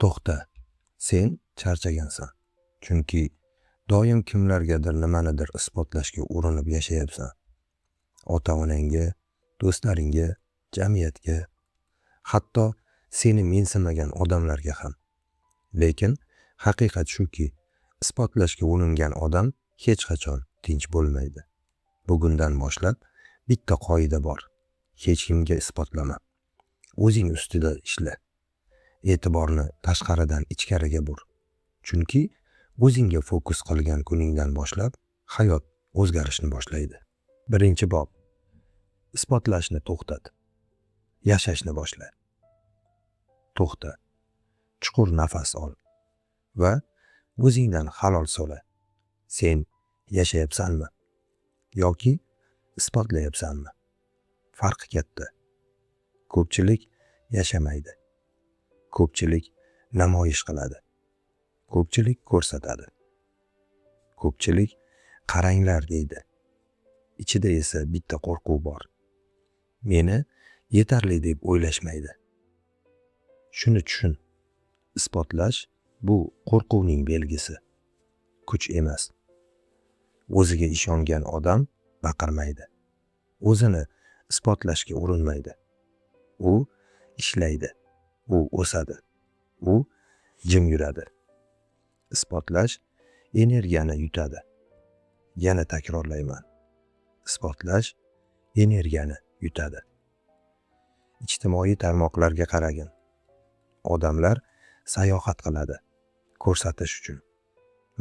To'xta, sen charchagansan. Chunki doim kimlargadir nimanidir isbotlashga urinib yashayapsan. Ota-onangga, do'stlaringga, jamiyatga, hatto seni mensimagan odamlarga ham. Lekin haqiqat shuki, isbotlashga uringan odam hech qachon tinch bo'lmaydi. Bugundan boshlab bitta qoida bor. Hech kimga isbotlama. O'zing ustida ishla. E'tiborni tashqaridan ichkariga bur. Chunki o'zingga fokus qilgan kuningdan boshlab hayot o'zgarishni boshlaydi. Birinchi bob. Isbotlashni to'xtat. Yashashni boshla. To'xta. Chuqur nafas ol va o'zingdan halol so'la. Sen yashayapsanmi yoki isbotlayapsanmi? Farqi katta. Ko'pchilik yashamaydi. Ko'pchilik namoyish qiladi. Ko'pchilik ko'rsatadi. Ko'pchilik qaranglar deydi. Ichida esa bitta qo'rquv bor. Meni yetarli deb o'ylashmaydi. Shuni tushun. Isbotlash bu qo'rquvning belgisi. Kuch emas. O'ziga ishongan odam baqirmaydi. O'zini isbotlashga urinmaydi. U ishlaydi. U o'sadi. U jim yuradi. Isbotlash energiyani yutadi. Yana takrorlayman. Isbotlash energiyani yutadi. Ijtimoiy tarmoqlarga qaragin. Odamlar sayohat qiladi, ko'rsatish uchun.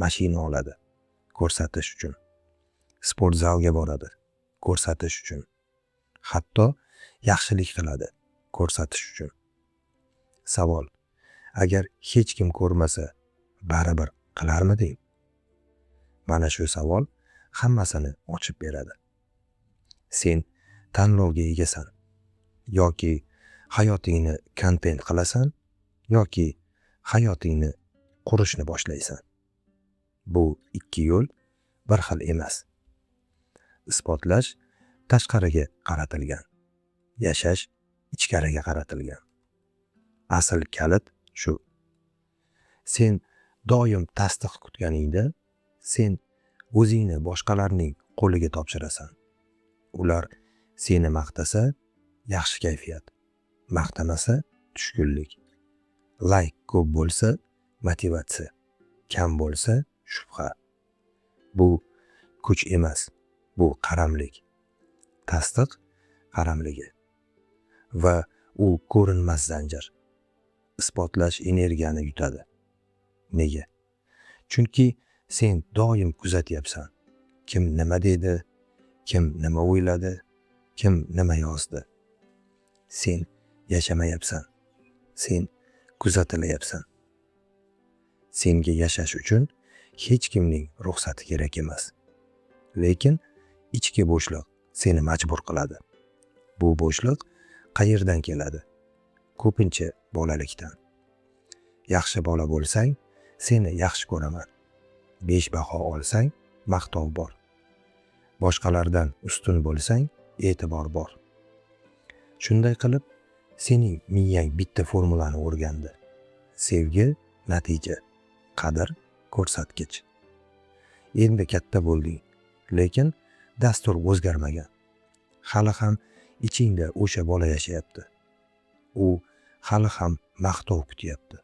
Mashina oladi, ko'rsatish uchun. Sport zalga boradi, ko'rsatish uchun. Hatto yaxshilik qiladi, ko'rsatish uchun. Savol: agar hech kim ko'rmasa, baribir qilarmiding? Mana shu savol hammasini ochib beradi. Sen tanlovga egasan. Yoki hayotingni kontent qilasan, yoki hayotingni qurishni boshlaysan. Bu ikki yo'l bir xil emas. Isbotlash tashqariga qaratilgan. Yashash ichkariga qaratilgan. Asl kalit shu. Sen doim tasdiq kutganingda, sen o'zingni boshqalarning qo'liga topshirasan. Ular seni maqtasa, yaxshi kayfiyat. Maqtamasa, tushkunlik. Like ko'p bo'lsa, motivatsiya. Kam bo'lsa, shubha. Bu kuch emas, bu qaramlik. Tasdiq qaramligi. Va u ko'rinmas zanjir. Isbotlash energiyani yutadi. Nega? Chunki sen doim kuzatyapsan. Kim nima dedi, kim nima o'yladi, kim nima yozdi. Sen yashamayapsan. Sen kuzatilayapsan. Senga yashash uchun hech kimning ruxsati kerak emas. Lekin ichki bo'shliq seni majbur qiladi. Bu bo'shliq qayerdan keladi? Ko'pincha bolalikdan. Yaxshi bola bo'lsang, seni yaxshi ko'raman. 5 baho olsang, maqtov bor. Boshqalardan ustun bo'lsang, e'tibor bor. Shunday qilib, sening miyang bitta formulani o'rgandi. Sevgi, natija, qadr, ko'rsatkich. Endi katta bo'lding, lekin dastur o'zgarmagan. Hali ham ichingda o'sha bola yashayapti. U hali ham maqtov kutyapti.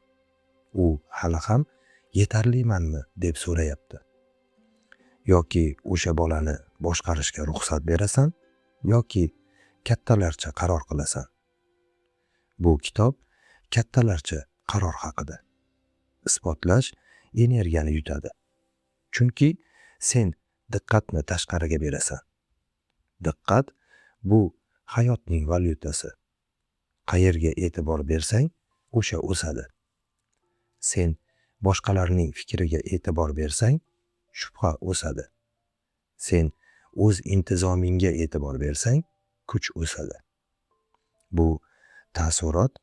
U hali ham yetarlimanmi deb so'rayapti. Yoki o'sha bolani boshqarishga ruxsat berasan, yoki kattalarcha qaror qilasan. Bu kitob kattalarcha qaror haqida. Isbotlash energiyani yutadi. Chunki sen diqqatni tashqariga berasan. Diqqat bu hayotning valyutasi. Qayerga e'tibor bersang, o'sha o'sadi. Sen boshqalarning fikriga e'tibor bersang, shubha o'sadi. Sen o'z intizomingga e'tibor bersang, kuch o'sadi. Bu taassurot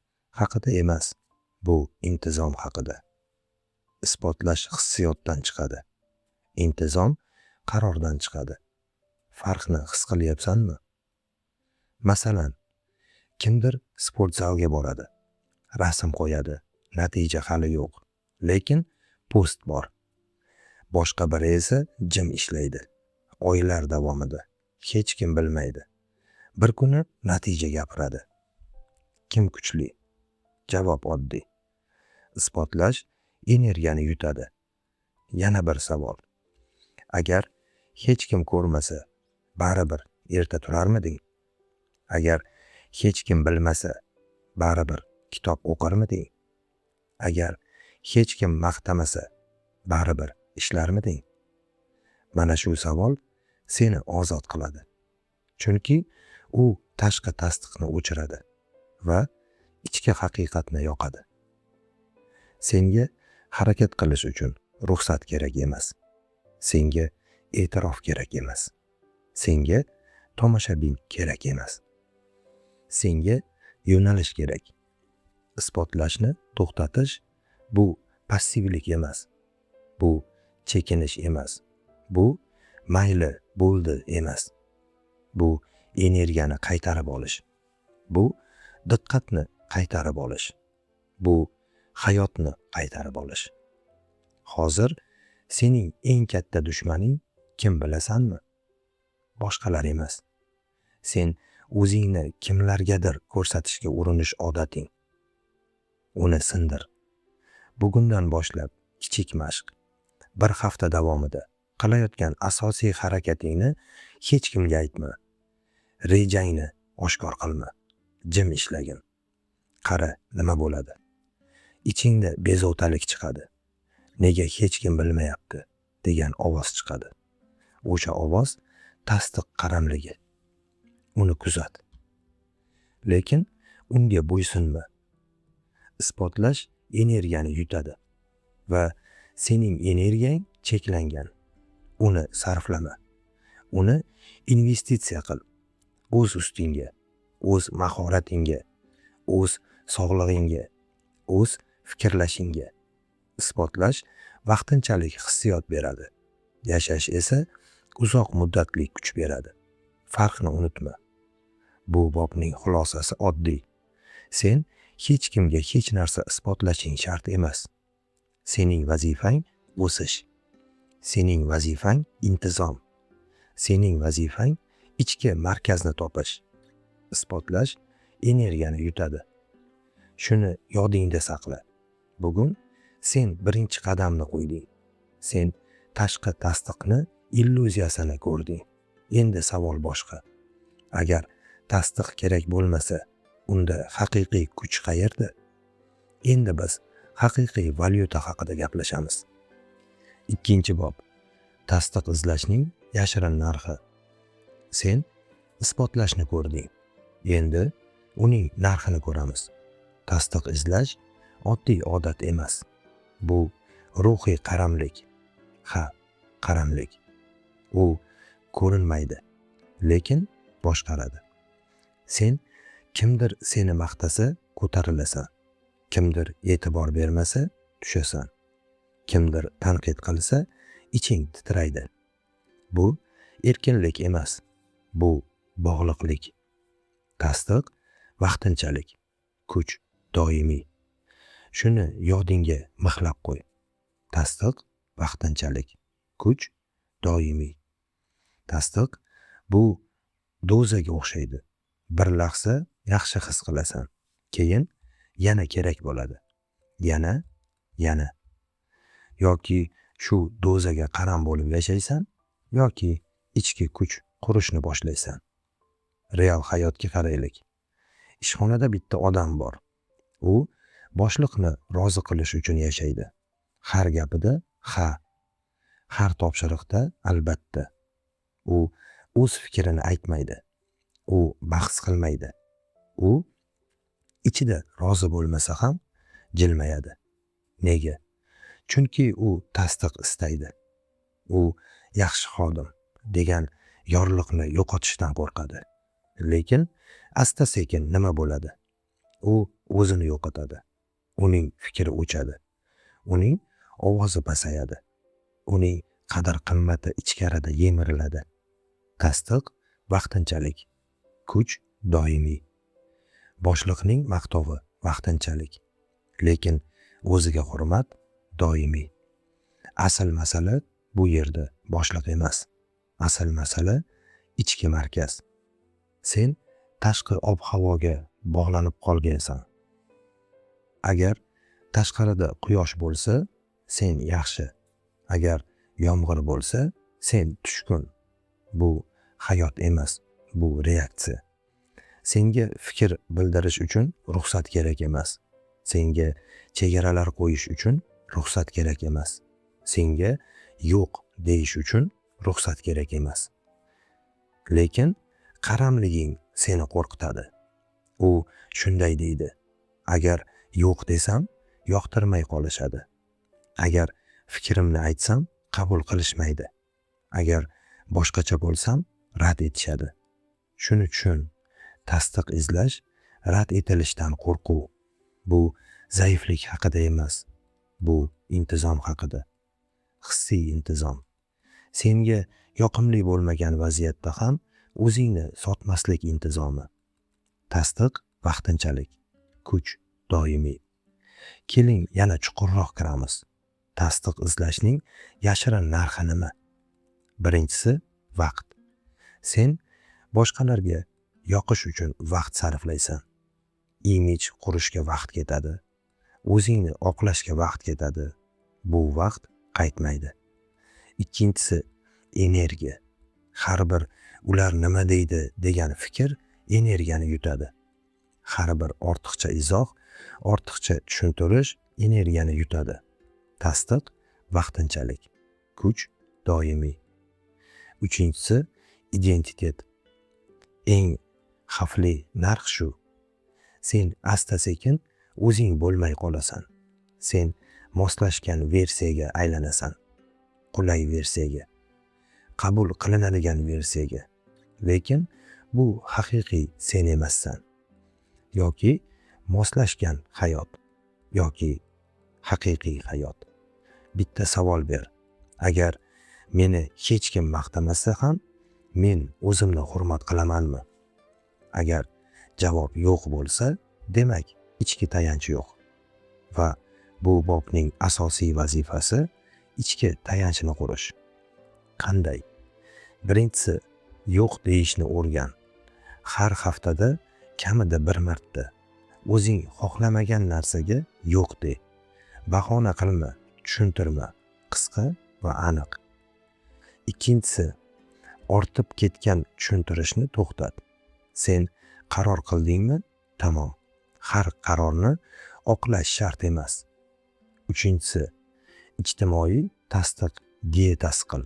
haqida emas, bu intizom haqida. Isbotlash hissiyotdan chiqadi. Intizom qarordan chiqadi. Farqni his qilyapsanmi? Masalan, kimdir sport zalga boradi, rasm qo'yadi, natija hali yo'q, lekin post bor. Boshqa biri esa jim ishlaydi. Oylar davomida. Hech kim bilmaydi. Bir kuni natija gapiradi. Kim kuchli? Javob oddiy. Isbotlash energiyani yutadi. Yana bir savol. Agar hech kim ko'rmasa, baribir erta turarmiding? Agar hech kim bilmasa, baribir kitob o'qirmiding? Agar hech kim maqtamasa, baribir ishlarmiding? Mana shu savol seni ozod qiladi. Chunki u tashqi tasdiqni o'chiradi va ichki haqiqatni yoqadi. Senga harakat qilish uchun ruxsat kerak emas. Senga e'tirof kerak emas. Senga tomoshabin kerak emas. Senga yo'nalish kerak. Isbotlashni to'xtatish bu passivlik emas. Bu chekinish emas. Bu mayli bo'ldi emas. Bu energiyani qaytarib olish. Bu diqqatni qaytarib olish. Bu hayotni qaytarib olish. Hozir sening eng katta dushmaning kim bilasanmi? Boshqalar emas. Sen o'zingni kimlargadir ko'rsatishga urinish odating. Uni sindir. Bugundan boshlab kichik mashq. Bir hafta davomida qilayotgan asosiy harakatingni hech kimga aytma. Rejangni oshkor qilma. Jim ishlagin. Qara, nima bo'ladi? Ichingda bezovtalik chiqadi. Nega hech kim bilmayapti degan ovoz chiqadi. O'sha ovoz tasdiq qaramligi. Uni kuzat. Lekin unga bo'ysunma. Isbotlash energiyani yutadi va sening energiyang cheklangan. Uni sarflama. Uni investitsiya qil. O'z ustingga, o'z mahoratingga, o'z sog'lig'ingga, o'z fikrlashingga. Isbotlash vaqtinchalik hissiyot beradi. Yashash esa uzoq muddatli kuch beradi. Farqni unutma. Bu bobning xulosasi oddiy. Sen hech kimga hech narsa isbotlashing shart emas. Sening vazifang o'sish. Sening vazifang intizom. Sening vazifang ichki markazni topish. Isbotlash energiyani yutadi. Shuni yodingda saqla. Bugun sen birinchi qadamni qo'yding. Sen tashqi tasdiqni illyuziyasini ko'rding. Endi savol boshqa. Agar tasdiq kerak bo'lmasa, unda haqiqiy kuch qayerda? Endi biz haqiqiy valyuta haqida gaplashamiz. Ikkinchi bob. Tasdiq izlashning yashirin narxi. Sen isbotlashni ko'rding. Endi uning narxini ko'ramiz. Tasdiq izlash oddiy odat emas. Bu ruhiy qaramlik. Ha, qaramlik. U ko'rinmaydi, lekin boshqaradi. Sen kimdir seni maqtasa, ko'tarilasan. Kimdir e'tibor bermasa, tushasan. Kimdir tanqid qilsa, iching titraydi. Bu erkinlik emas. Bu bog'liqlik. Tasdiq vaqtinchalik, kuch doimiy. Shuni yodingga mixlab qo'y. Tasdiq vaqtinchalik, kuch doimiy. Tasdiq bu dozaga o'xshaydi. Bir lahza yaxshi his qilasan. Keyin yana kerak bo'ladi. Yana. Yoki shu dozaga qaram bo'lib yashaysan, yoki ichki kuch qurishni boshlaysan. Real hayotga qaraylik. Ishxonada bitta odam bor. U boshliqni rozi qilish uchun yashaydi. Har gapida ha, har topshiriqda albatta. U o'z fikrini aytmaydi. U bahs qilmaydi. U ichida rozi bo'lmasa ham jilmayadi. Nega? Chunki u tasdiq istaydi. U yaxshi xodim degan yorliqni yo'qotishdan qo'rqadi. Lekin asta-sekin nima bo'ladi? U o'zini yo'qotadi. Uning fikri o'chadi. Uning ovozi pasayadi. Uning qadr-qimmati ichkarida yemiriladi. Tasdiq vaqtinchalik, kuch doimiy. Boshliqning maqtovi vaqtinchalik, lekin o'ziga hurmat doimiy. Asl masala bu yerda boshliq emas. Asl masala ichki markaz. Sen tashqi ob-havoga bog'lanib qolgansan. Agar tashqarida quyosh bo'lsa, sen yaxshi. Agar yomg'ir bo'lsa, sen tushkun. Bu hayot emas, bu reaksiya. Senga fikr bildirish uchun ruxsat kerak emas. Senga chegaralar qo'yish uchun ruxsat kerak emas. Senga yo'q deyish uchun ruxsat kerak emas. Lekin qaramliging seni qo'rqitadi. U shunday deydi: agar yo'q desam, yoqtirmay qolishadi. Agar fikrimni aytsam, qabul qilishmaydi. Agar boshqacha bo'lsam, rad etishadi. Shuni tushun. Tasdiq izlash rad etilishdan qo'rquv. Bu zaiflik haqida emas. Bu intizom haqida. Hissiy intizom. Senga yoqimli bo'lmagan vaziyatda ham o'zingni sotmaslik intizomi. Tasdiq vaqtinchalik, kuch doimiy. Keling, yana chuqurroq kiramiz. Tasdiq izlashning yashirin narxi nima? Birinchisi vaqt. Sen boshqalarga yoqish uchun vaqt sarflaysan. Imij qurishga vaqt ketadi. O'zingni oqlashga vaqt ketadi. Bu vaqt qaytmaydi. Ikkinchisi energiya. Har bir ular nima deydi degan fikr energiyani yutadi. Har bir ortiqcha izoh, ortiqcha tushuntirish energiyani yutadi. Tasdiq vaqtinchalik, kuch doimiy. Uchinchisi identitet. Eng xavfli narx shu. Sen asta-sekin o'zing bo'lmay qolasan. Sen moslashgan versiyaga aylanasan. Qulay versiyaga, qabul qilinadigan versiyaga. Lekin bu haqiqiy sen emassan. Yoki moslashgan hayot, yoki haqiqiy hayot. Bitta savol ber. Agar meni hech kim maqtamasa ham, men o'zimni hurmat qilamanmi? Agar javob yo'q bo'lsa, demak ichki tayanch yo'q. Va bu bobning asosiy vazifasi ichki tayanchni qurish. Qanday? Birinchisi, yo'q deyishni o'rgan. Har haftada kamida bir marta o'zing xohlamagan narsaga yo'q de. Bahona qilma, tushuntirma, qisqa va aniq. Ikkinchisi, ortib ketgan tushuntirishni to'xtat. Sen qaror qildingmi? Tamom. Har qarorni oqlash shart emas. Uchinchisi, ijtimoiy tasdiq dietasi qil.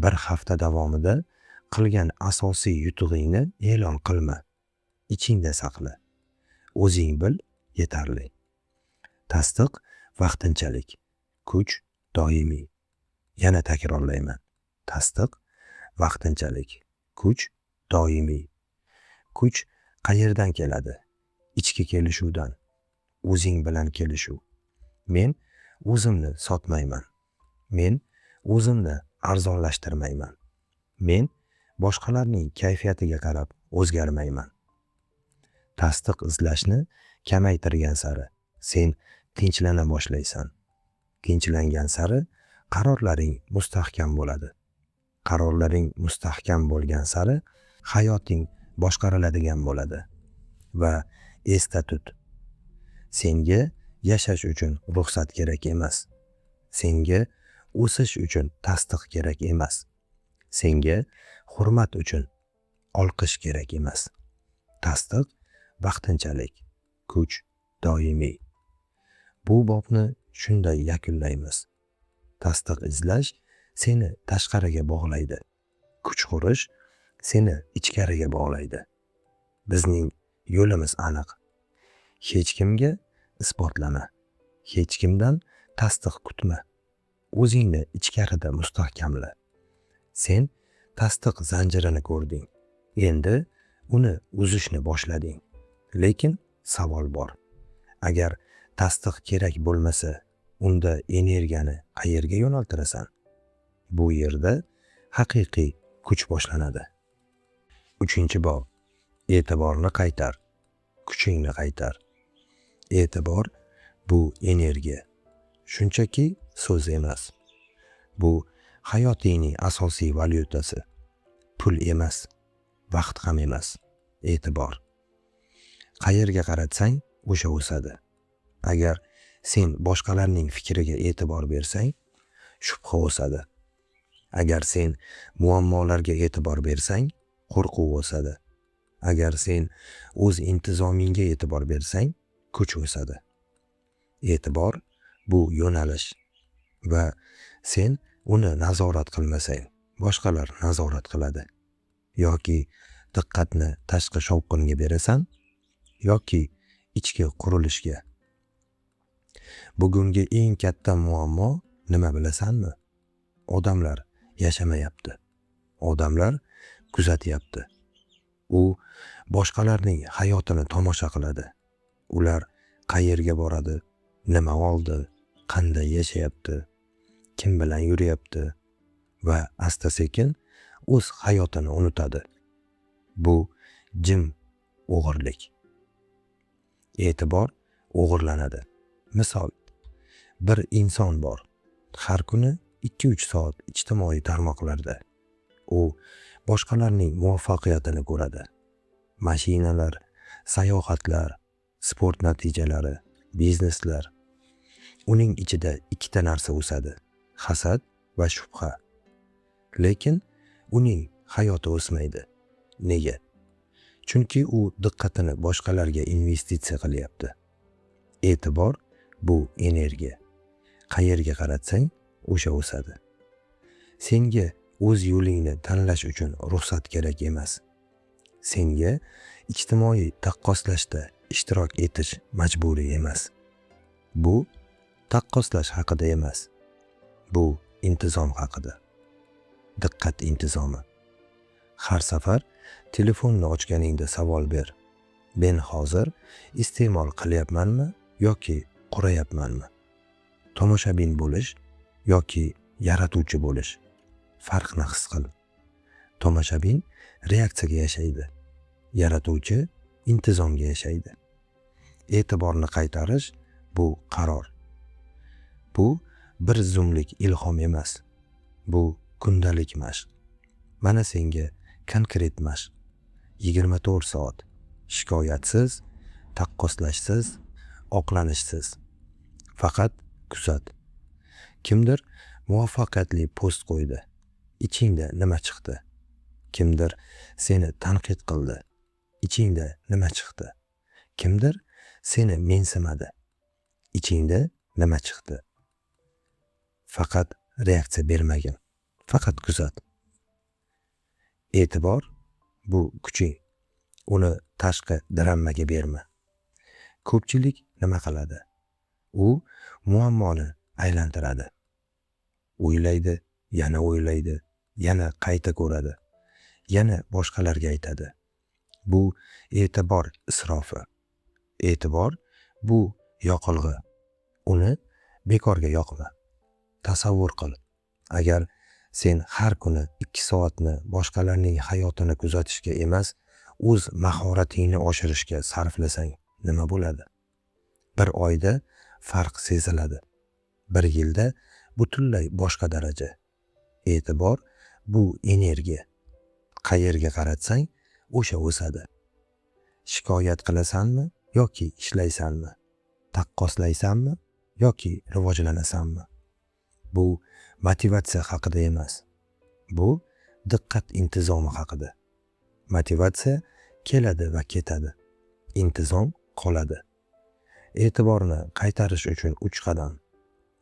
Bir hafta davomida qilgan asosiy yutug'ingni e'lon qilma. Ichingda saqla. O'zing bil, yetarli. Tasdiq vaqtinchalik, kuch doimiy. Yana takrorlayman. Tasdiq vaqtinchalik, kuch doimiy. Kuch qayerdan keladi? Ichki kelishuvdan. O'zing bilan kelishuv. Men o'zimni sotmayman. Men o'zimni arzonlashtirmayman. Men boshqalarning kayfiyatiga qarab o'zgarmayman. Tasdiq izlashni kamaytirgan sari sen tinchlana boshlaysan. Tinchlangan sari qarorlaring mustahkam bo'ladi. Qarorlaring mustahkam bo'lgan sari hayoting boshqariladigan bo'ladi. Va esda tut. Senga yashash uchun ruxsat kerak emas. Senga o'sish uchun tasdiq kerak emas. Senga hurmat uchun olqish kerak emas. Tasdiq vaqtinchalik, kuch doimiy. Bu bobni shunday yakunlaymiz. Tasdiq izlash seni tashqariga bog'laydi. Kuch qurish seni ichkariga bog'laydi. Bizning yo'limiz aniq. Hech kimga isbotlama. Hech kimdan tasdiq kutma. O'zingni ichkarida mustahkamla. Sen tasdiq zanjirini ko'rding. Endi uni uzishni boshlading. Lekin savol bor. Agar tasdiq kerak bo'lmasa, unda energiyani qayerga yo'naltirasan? Bu yerda haqiqiy kuch boshlanadi. 3-bob. E'tiborni qaytar. Kuchingni qaytar. E'tibor Bu energiya. Shunchaki so'z emas. Bu hayotiyning asosiy valyutasi. Pul emas, vaqt ham emas, e'tibor. Qayerga qaratsang, o'sha o'sadi. Agar sen boshqalarning fikriga e'tibor bersang, shubha o'sadi. Agar sen muammolarga e'tibor bersang, qo'rquv o'sadi. Agar sen o'z intizomingga e'tibor bersang, kuch o'sadi. E'tibor bu yo'nalish va sen uni nazorat qilmasang, boshqalar nazorat qiladi. Yoki diqqatni tashqi shovqinga berasan, yoki ichki qurilishga. Bugungi eng katta muammo nima bilasanmi? Odamlar yashamayapti. Odamlar kuzatyapti. U boshqalarning hayotini tomosha qiladi. Ular qayerga boradi, nima oldi, qanday yashayapti, kim bilan yuryapti va asta-sekin o'z hayotini unutadi. Bu jim o'g'irlik. E'tibor o'g'irlanadi. Misol, bir inson bor. Har kuni 2-3 soat ijtimoiy tarmoqlarda u boshqalarning muvaffaqiyatini ko'radi. Mashinalar, sayohatlar, sport natijalari, bizneslar. Uning ichida ikkita narsa o'sadi: hasad va shubha. Lekin uning hayoti o'smaydi. Nega? Chunki u diqqatini boshqalarga investitsiya qilyapti. E'tibor bu energiya. Qayerga qaratsang, o'sha o'sadi. Senga o'z yo'lingni tanlash uchun ruxsat kerak emas. Senga ijtimoiy taqqoslashda ishtirok etish majburiy emas. Bu taqqoslash haqida emas. Bu intizom haqida. Diqqat intizomi. Har safar telefonni ochganingda savol ber. Men hozir iste'mol qilyapmanmi yoki qurayapmanmi? Tomoshabin bo'lish yoki yaratuvchi bo'lish? Farqni his qil. Tomoshabin reaksiyaga yashaydi. Yaratuvchi intizomga yashaydi. E'tiborni qaytarish bu qaror. Bu bir zumlik ilhom emas. Bu kundalik mashq. Mana senga konkret mashq. 24 soat shikoyatsiz, taqqoslashsiz, oqlanishsiz. Faqat kuzat. Kimdir muvaffaqiyatli post qo'ydi. Ichingda nima chiqdi? Kimdir seni tanqid qildi. Ichingda nima chiqdi? Kimdir seni mensimadi. Ichingda nima chiqdi? Faqat reaksiya bermagin. Faqat kuzat. E'tibor bu kuching. Uni tashqi drammaga berma. Ko'pchilik nima qiladi? U muammoni aylantiradi. O'ylaydi, yana o'ylaydi, yana qayta ko'radi, yana boshqalarga aytadi. Bu e'tibor isrofi. E'tibor bu yoqilg'i. Uni bekorga yoqma. Tasavvur qil. Agar sen har kuni 2 soatni boshqalarning hayotini kuzatishga emas, o'z mahoratingni oshirishga sarflasang, nima bo'ladi? Bir oyda farq seziladi. Bir yilda butunlay boshqa daraja. E'tibor bu energiya. Qayerga qaratsang, o'sha o'sadi. Shikoyat qilasanmi yoki ishlaysanmi? Taqqoslaysanmi yoki rivojlanasanmi? Bu motivatsiya haqida emas. Bu diqqat intizomi haqida. Motivatsiya keladi va ketadi. Intizom qoladi. E'tiborni qaytarish uchun 3 qadam.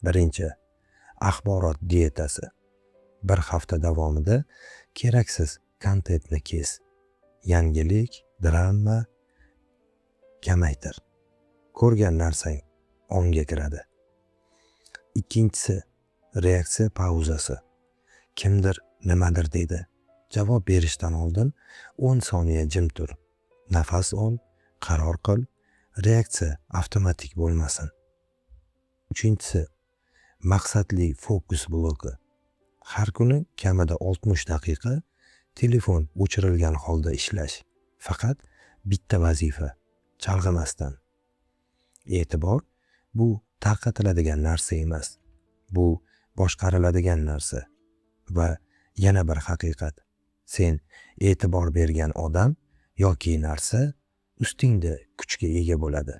Birinchi, axborot dietasi. Bir hafta davomida keraksiz kontentni kes. Yangilik, drama kamaytir. Ko'rgan narsang onga kiradi. Ikkinchisi, reaksiya pauzasi. Kimdir nimadir dedi. Javob berishdan oldin 10 soniya jim tur. Nafas ol, qaror qil. Reaksiya avtomatik bo'lmasin. Uchinchisi, maqsadli fokus bloki. Har kuni kamida 60 daqiqa telefon o'chirilgan holda ishlash. Faqat bitta vazifa, chalg'imasdan. E'tibor bu tarqatiladigan narsa emas. Bu boshqariladigan narsa. Va yana bir haqiqat. Sen e'tibor bergan odam yoki narsa ustingda kuchga ega bo'ladi.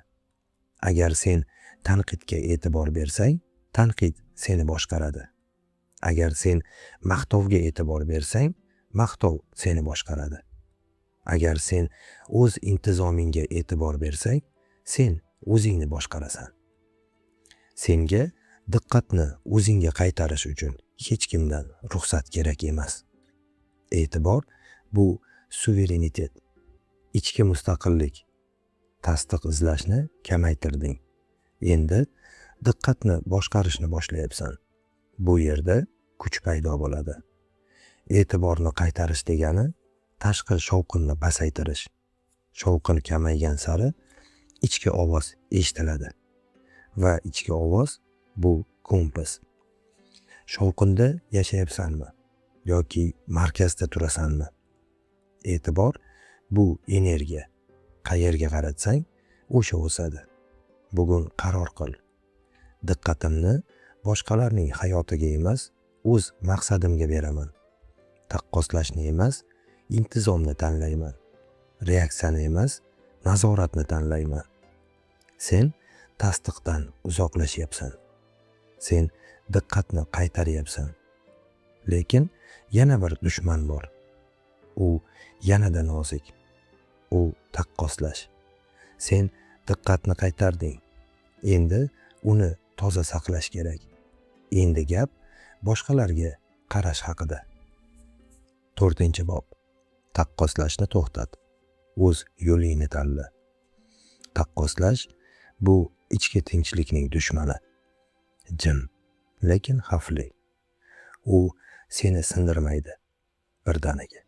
Agar sen tanqidga e'tibor bersang, tanqid seni boshqaradi. Agar sen maqtovga e'tibor bersang, maqtov seni boshqaradi. Agar sen o'z intizomingga e'tibor bersang, sen o'zingni boshqarasan. Senga diqqatni o'zingga qaytarish uchun hech kimdan ruxsat kerak emas. E'tibor bu suverenitet, ichki mustaqillik. Tasdiq izlashni kamaytirding. Endi diqqatni boshqarishni boshlayapsan. Bu yerda kuch paydo bo'ladi. E'tiborni qaytarish degani tashqi shovqinni pasaytirish. Shovqin kamaygan sari ichki ovoz eshitiladi. Va ichki ovoz bu kompas. Shovqinda yashayapsanmi yoki markazda turasanmi? E'tibor bu energiya. Qayerga qaratsang, o'sha o'sadi. Bugun qaror qil. Diqqatimni boshqalarning hayotiga emas, o'z maqsadimga beraman. Taqqoslashni emas, intizomni tanlayman. Reaksiyani emas, nazoratni tanlayman. Sen tasdiqdan uzoqlashyapsan. Sen diqqatni qaytaryapsan. Lekin yana bir dushman bor. U yanada nozik. U taqqoslash. Sen diqqatni qaytarding. Endi uni toza saqlash kerak. Endi gap boshqalarga qarash haqida. 4-bob. Taqqoslashni to'xtat. O'z yo'lingni tanla. Taqqoslash bu ichki tinchlikning dushmani. Jim, lekin xavfli. U seni sindirmaydi birdaniga.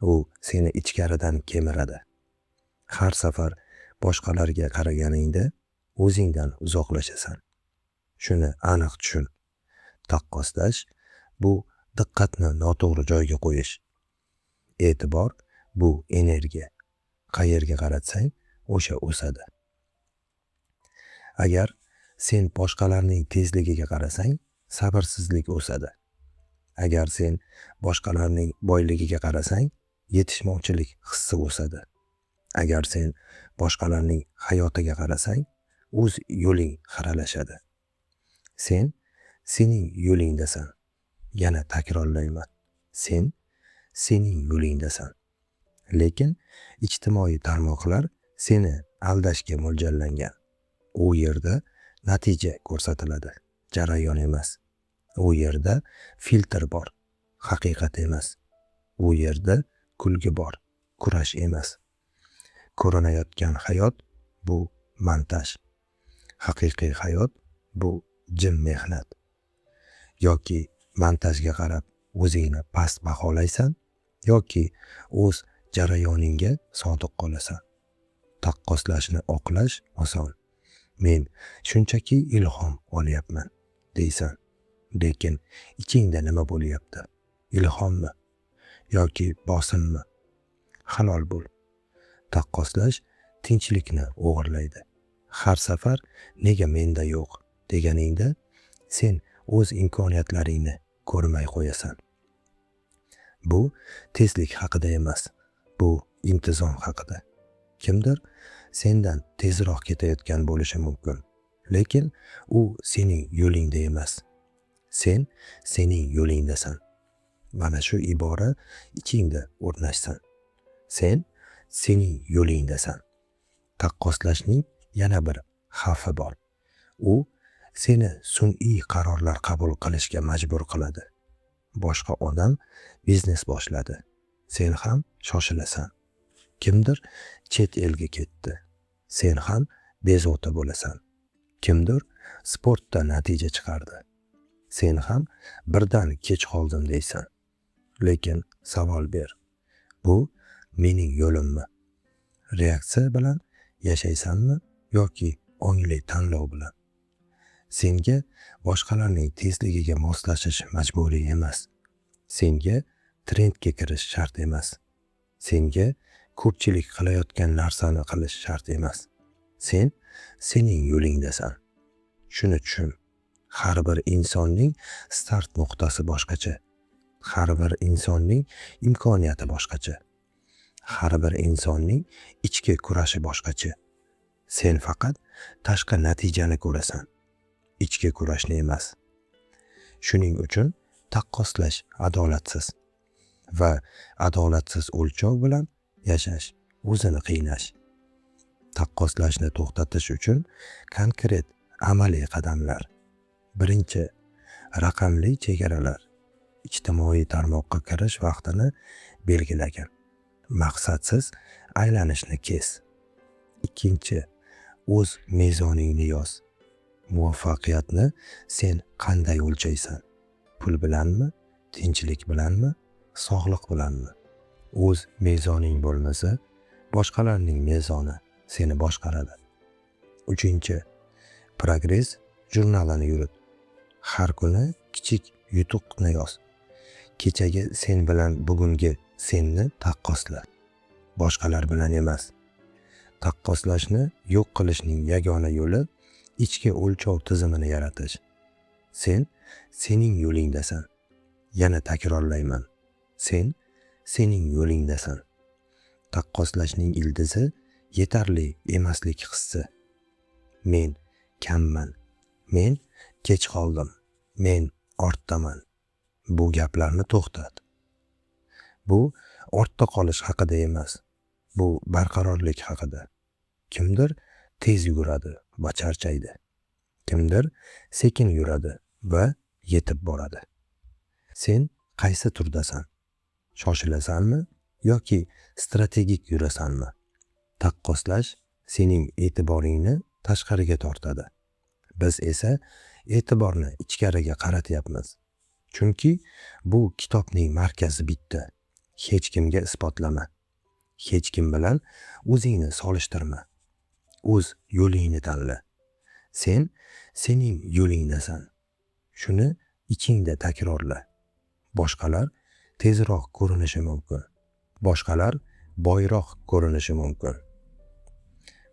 U seni ichkaridan kemiradi. Har safar boshqalarga qaraganingda o'zingdan uzoqlashasan. Shuni aniq tushun. Taqqoslash bu diqqatni noto'g'ri joyga qo'yish. E'tibor bu energiya. Qayerga qaratsang, o'sha o'sadi. Agar sen boshqalarning tezligiga qarasang, sabrsizlik o'sadi. Agar sen boshqalarning boyligiga qarasang, yetishmovchilik hissi o'sadi. Agar sen boshqalarning hayotiga qarasang, o'z yo'ling xiralashadi. Sen sening yo'lingdasan. Yana takrorlayman. Sen sening yo'lingdasan. Lekin ijtimoiy tarmoqlar seni aldashga mo'ljallangan. U yerda natija ko'rsatiladi, jarayon emas. U yerda filtr bor, haqiqat emas. U yerda kulgi bor, kurash emas. Ko'rinayotgan hayot bu montaj. Haqiqiy hayot bu jim mehnat. Yoki montajga qarab o'zingni past baholaysan, yoki o'z jarayoningga sodiq qolasan. Taqqoslashni oqlash oson. Men shunchaki ilhom olyapman deysan. Lekin ichingda nima bo'lyapti? Ilhommi yoki bosimmi? Halol bo'l. Taqqoslash tinchlikni o'g'irlaydi. Har safar nega menda yo'q deganingda sen o'z imkoniyatlaringni ko'rmay qo'yasan. Bu tezlik haqida emas, bu intizom haqida. Kimdir sendan tezroq ketayotgan bo'lishi mumkin, lekin u sening yo'lingda emas. Sen sening yo'lingdasan. Mana shu ibora ichingda o'rnashsin. Sen sening yo'lingdasan. Taqqoslashning yana bir xavfi bor. U seni sun'iy qarorlar qabul qilishga majbur qiladi. Boshqa odam biznes boshladi. Sen ham shoshilasan. Kimdir chet elga ketdi. Sen ham bezovta bo'lasan. Kimdir sportda natija chiqardi. Sen ham birdan kech qoldim deysan. Lekin savol ber. Bu mening yo'limmi? Reaksiya bilan yashaysanmi yoki ongli tanlov bilan? Senga boshqalarning tezligiga moslashish majburiy emas. Senga trendga kirish shart emas. Senga ko'pchilik qilayotgan narsani qilish shart emas. Sen sening yo'lingdasan. Shuni tushun. Har bir insonning start nuqtasi boshqacha. Har bir insonning imkoniyati boshqacha. Har bir insonning ichki kurashi boshqacha. Sen faqat tashqi natijani ko'rasan, ichki kurashni emas. Shuning uchun taqqoslash adolatsiz va adolatsiz o'lchov bilan yashash o'zini qiynash. Taqqoslashni to'xtatish uchun konkret amaliy qadamlar. Birinchi, raqamli chegaralar. Ijtimoiy tarmoqqa kirish vaqtini belgilagan. Maqsadsiz aylanishni kes. Ikkinchi, o'z mezoningni yoz. Muvaffaqiyatni sen qanday o'lchaysan? Pul bilanmi? Tinchlik bilanmi? Sog'liq bilanmi? O'z mezoning bo'lmasa, boshqalarning mezoni seni boshqaradi. Uchinchi, progress jurnalini yurit. Har kuni kichik yutuqni yoz. Kechagi sen bilan bugungi senni taqqosla. Boshqalar bilan emas. Taqqoslashni yo'q qilishning yagona yo'li ichki o'lchov tizimini yaratish. Sen sening yo'lingdasan. Yana takrorlayman. Sen sening yo'lingdasan. Taqqoslashning ildizi yetarli emaslik hissi. Men kamman. Men kech qoldim. Men ortdaman. Bu gaplarni to'xtat. Bu ortda qolish haqida emas. Bu barqarorlik haqida. Kimdir tez yuguradi va charchaydi. Kimdir sekin yuradi va yetib boradi. Sen qaysi turdasan? Shoshilasanmi yoki strategik yurasanmi? Taqqoslash sening e'tiboringni tashqariga tortadi. Biz esa e'tiborni ichkariga qaratyapmiz. Chunki bu kitobning markazi bitta. Hech kimga isbotlama. Hech kim bilan o'zingni solishtirma. O'z yo'lingni tanla. Sen sening yo'lingdasan. Shuni ichingda takrorla. Boshqalar tezroq ko'rinishi mumkin. Boshqalar boyroq ko'rinishi mumkin.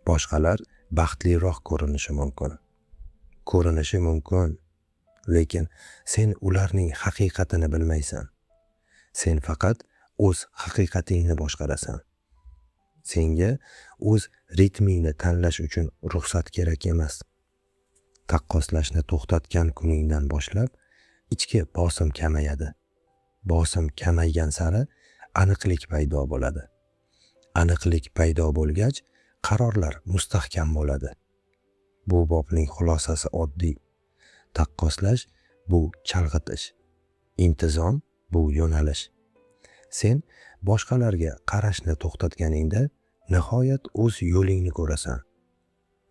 Boshqalar baxtliroq ko'rinishi mumkin. Ko'rinishi mumkin, lekin sen ularning haqiqatini bilmaysan. Sen faqat o'z haqiqatingni boshqarasan. Senga o'z ritmingni tanlash uchun ruxsat kerak emas. Taqqoslashni to'xtatgan kuningdan boshlab ichki bosim kamayadi. Bosim kamaygan sari aniqlik paydo bo'ladi. Aniqlik paydo bo'lgach, qarorlar mustahkam bo'ladi. Bu bobning xulosasi oddiy. Taqqoslash bu chalg'itish. Intizom bu yo'nalish. Sen boshqalarga qarashni to'xtatganingda nihoyat o'z yo'lingni ko'rasan.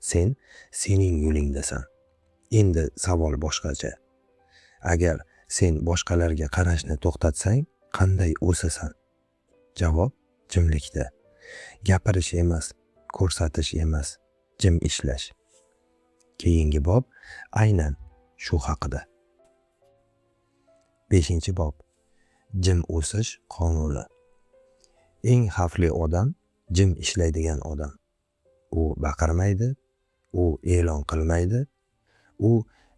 Sen sening yo'lingdasan. Endi savol boshqacha. Agar sen boshqalarga qarashni to'xtatsang, qanday o'sasan? Javob jimlikda. Gapirish emas, ko'rsatish emas, jim ishlash. Keyingi bob aynan shu haqida. 5-bob. Jim o'sish qonuni. Eng xavfli odam jim ishlaydigan odam. U baqirmaydi, u e'lon qilmaydi, u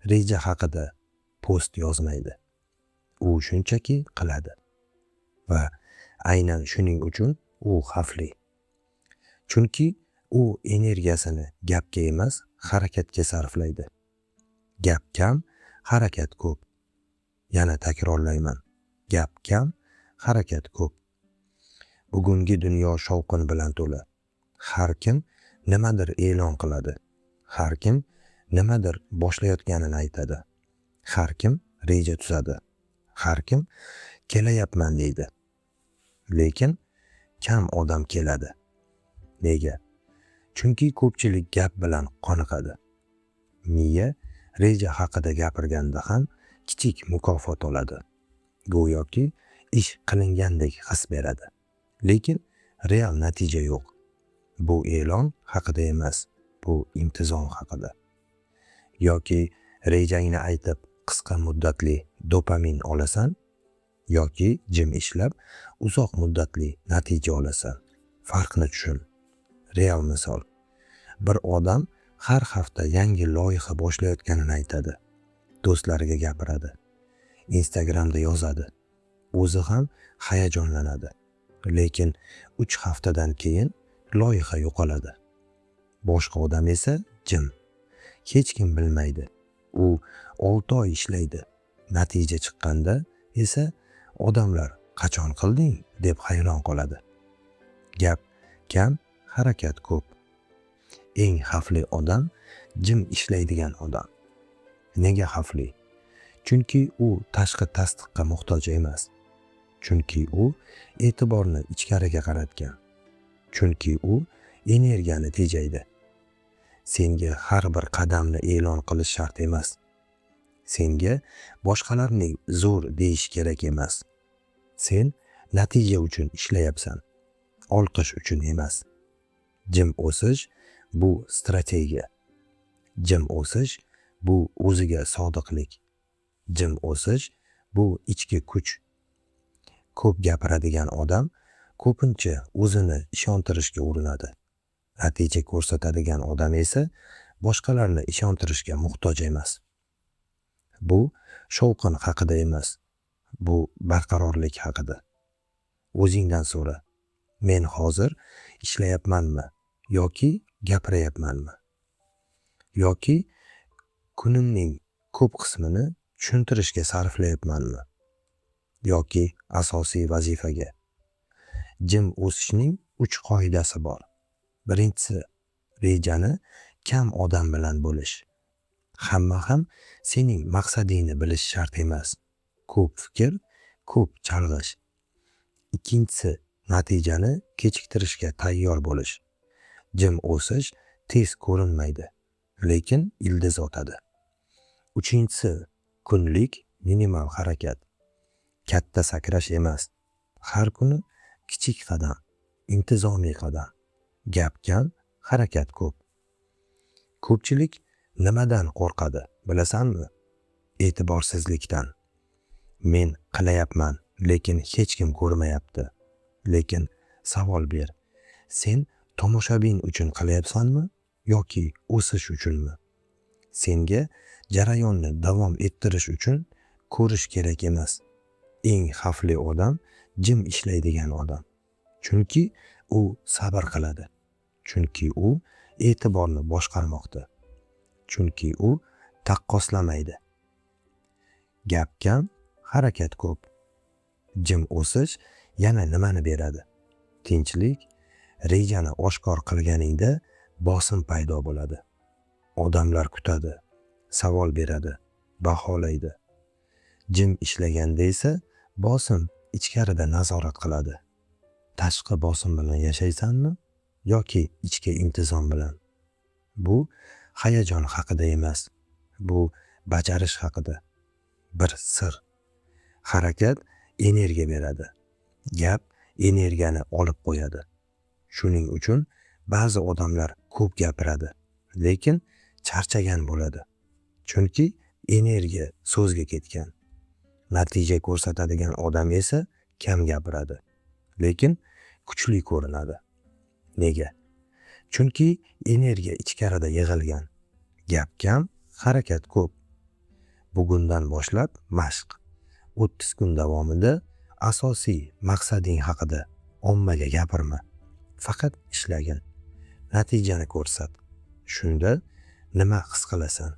reja haqida post yozmaydi. U shunchaki qiladi. Va aynan shuning uchun u xavfli. Chunki u energiyasini gapga emas, harakatga sarflaydi. Gap kam, harakat ko'p. Yana takrorlayman. Gap kam, harakat ko'p. Bugungi dunyo shovqin bilan to'la. Har kim nimadir e'lon qiladi. Har kim nimadir boshlayotganini aytadi. Har kim reja tuzadi. Har kim kelayapman deydi. Lekin kam odam keladi. Nega? Chunki ko'pchilik gap bilan qoniqadi. Miya reja haqida gapirganda ham kichik mukofot oladi. Go'yoki ish qilingandek his beradi. Lekin real natija yo'q. Bu e'lon haqida emas, bu intizom haqida. Yoki rejangni aytib qisqa muddatli dopamin olasan, yoki jim ishlab uzoq muddatli natija olasan. Farqni tushun. Real misol. Bir odam har hafta yangi loyiha boshlayotganini aytadi. Do'stlariga gapiradi. Instagramda yozadi. O'zi ham hayajonlanadi. Lekin 3 haftadan keyin loyiha yo'qoladi. Boshqa odam esa jim. Hech kim bilmaydi. U 6 oy ishlaydi. Natija chiqqanda esa odamlar qachon qilding deb hayron qoladi. Gap kam, harakat ko'p. Eng xavfli odam jim ishlaydigan odam. Nega xavfli? Chunki u tashqi tasdiqqa muhtoj emas. Chunki u e'tiborni ichkariga qaratgan. Chunki u energiyani tejaydi. Senga har bir qadamni e'lon qilish shart emas. Senga boshqalarning zo'r deyish kerak emas. Sen natija uchun ishlayapsan. Olqish uchun emas. Jim o'sish bu strategiya. Jim o'sish bu o'ziga sodiqlik. Jim o'sish bu ichki kuch. Ko'p gapiradigan odam ko'pincha o'zini ishontirishga urinadi. Natija ko'rsatadigan odam esa boshqalarni ishontirishga muhtoj emas. Bu shovqin haqida emas. Bu barqarorlik haqida. O'zingdan so'ra. Men hozir ishlayapmanmi yoki gapirayapmanmi? Yoki kunimning ko'p qismini tushuntirishga sarflayapmanmi? Yoki asosiy vazifaga? Jim o'sishning 3 qoidasi bor. Birinchisi, rejani kam odam bilan bo'lish. Hamma ham sening maqsadingni bilish shart emas. Ko'p fikr, ko'p chalg'ish. Ikkinchisi, natijani kechiktirishga tayyor bo'lish. Jim o'sish tez ko'rinmaydi, lekin ildiz otadi. Uchinchisi, kunlik minimal harakat. Katta sakrash emas. Har kuni kichik qadam, intizomiy qadam. Gap kam, harakat ko'p. Ko'pchilik nimadan qo'rqadi, bilasanmi? E'tiborsizlikdan. Men qilayapman, lekin hech kim ko'rmayapti. Lekin savol ber. Sen tomoshabin uchun qilayapsanmi yoki o'sish uchunmi? Senga jarayonni davom ettirish uchun ko'rish kerak emas. Eng xavfli odam jim ishlaydigan odam. Chunki u sabr qiladi. Chunki u e'tiborni boshqarmoqda. Chunki u taqqoslamaydi. Gap kam, harakat ko'p. Jim o'sish yana nimani beradi? Tinchlik. Rejani oshkor qilganingda bosim paydo bo'ladi. Odamlar kutadi, savol beradi, baholaydi. Jim ishlaganda esa bosim ichkarida nazorat qiladi. Tashqi bosim bilan yashaysanmi yoki ichki intizom bilan? Bu hayajon haqida emas. Bu bajarish haqida. Bir sir. Harakat energiya beradi. Gap energiyani olib qo'yadi. Shuning uchun ba'zi odamlar ko'p gapiradi, lekin charchagan bo'ladi. Chunki energiya so'zga ketgan. Natija ko'rsatadigan odam esa kam gapiradi, lekin kuchli ko'rinadi. Nega? Chunki energiya ichkarida yig'ilgan. Gap kam, harakat ko'p. Bugundan boshlab mashq. 30 kun davomida asosiy maqsading haqida ommaga gapirma. Faqat ishlagin. Natijani ko'rsat. Shunda nima his qilasan?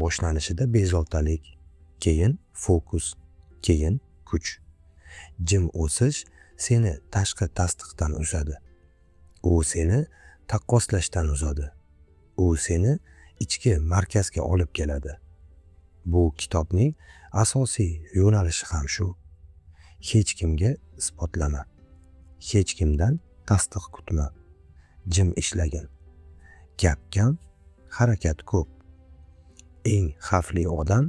Boshlanishida bezovtalik, keyin fokus, keyin kuch. Jim o'sish seni tashqi tasdiqdan uzadi. U seni taqqoslashdan uzadi. U seni ichki markazga olib keladi. Bu kitobning asosiy yo'nalishi ham shu. Hech kimga isbotlama. Hech kimdan tasdiq kutma. Jim ishlagin. Gap kam, harakat ko'p. Eng xavfli odam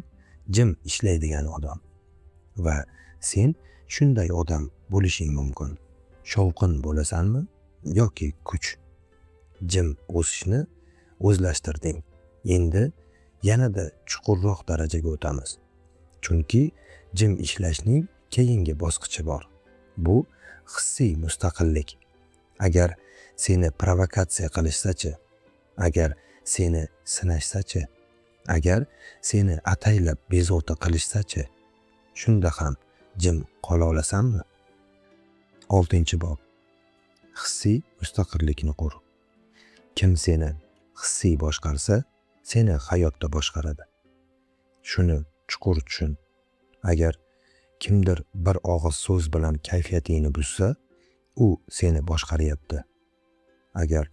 jim ishlaydigan odam. Va sen shunday odam bo'lishing mumkin. Shovqin bo'lasanmi yoki kuch? Jim o'sishni o'zlashtirding. Endi yanada chuqurroq darajaga o'tamiz. Chunki jim ishlashning keyingi bosqichi bor. Bu hissiy mustaqillik. Agar seni provokatsiya qilishsa-chi, agar seni sinashsa-chi, agar seni ataylab bezovta qilishsa-chi, shunda ham jim qola olasanmi? 6-bob. Hissiy mustaqillikni qur. Kim seni hissiy boshqarsa, seni hayotda boshqaradi. Shuni chuqur tushun. Agar kimdir bir og'iz so'z bilan kayfiyatingni buzsa, u seni boshqaryapti. Agar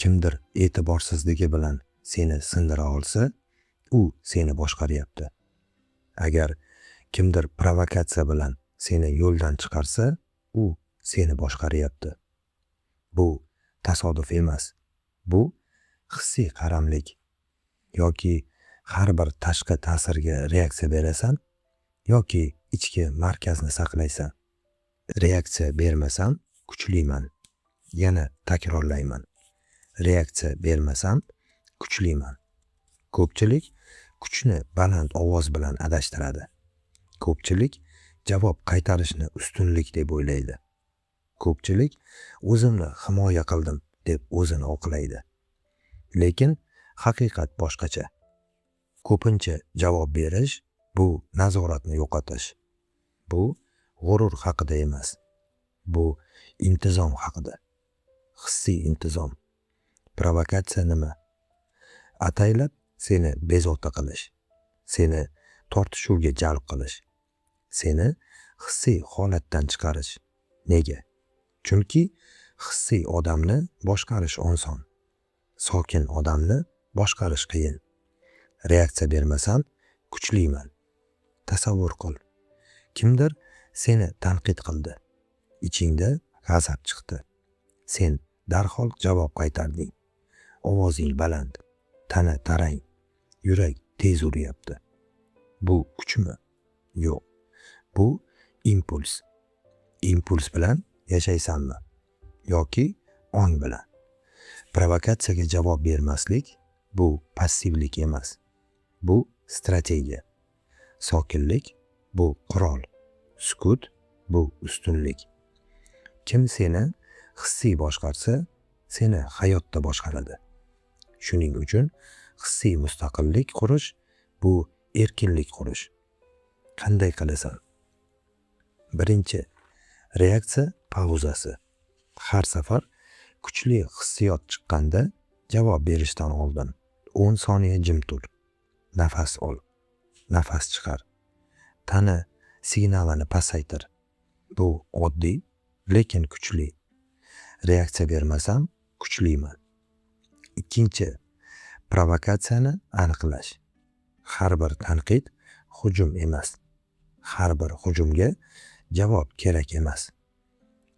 kimdir e'tiborsizligi bilan seni sindira olsa, u seni boshqaryapti. Agar kimdir provokatsiya bilan seni yo'ldan chiqarsa, u seni boshqaryapti. Bu tasodif emas. Bu hissiy qaramlik. Yoki har bir tashqi ta'sirga reaksiya berasan, yoki ichki markazni saqlaysan. Reaksiya bermasam kuchliman. Yana takrorlayman. Reaksiya bermasam kuchliman. Ko'pchilik kuchni baland ovoz bilan adashtiradi. Ko'pchilik javob qaytarishni ustunlik deb o'ylaydi. Ko'pchilik o'zimni himoya qildim deb o'zini oqlaydi. Lekin haqiqat boshqacha. Ko'pincha javob berish bu nazoratni yo'qotish. Bu g'urur haqida emas. Bu intizom haqida. Hissiy intizom. Provokatsiya nima? Ataylab seni bezovta qilish, seni tortishuvga jalb qilish, seni hissiy holatdan chiqarish. Nega? Chunki hissiy odamni boshqarish oson. Sokin odamni boshqarish qiyin. Reaksiya bermasam kuchliman. Tasavvur qil. Kimdir seni tanqid qildi. Ichingda g'azab chiqdi. Sen darhol javob qaytarding. Ovozing baland, tana tarang, yurak tez uryapti. Bu kuchmi? Yo'q. Bu impuls. Impuls bilan yashaysanmi? Yoki ong bilan? Provokatsiyaga javob bermaslik bu passivlik emas. Bu strategiya. Sokinlik bu qurol. Sukut bu ustunlik. Kim seni hissiy boshqarsa, seni hayotda boshqaradi. Shuning uchun hissiy mustaqillik qurish bu erkinlik qurish. Qanday qilasan? Birinchi, reaksiya pauzasi. Har safar kuchli hissiyot chiqqanda javob berishdan oldin 10 soniya jim tur. Nafas ol. Nafas chiqar. Tana signalini pasaytir. Bu oddiy, lekin kuchli. Reaksiya bermasam kuchliman. Ikkinchi, provokatsiyani aniqlash. Har bir tanqid hujum emas. Har bir hujumga javob kerak emas.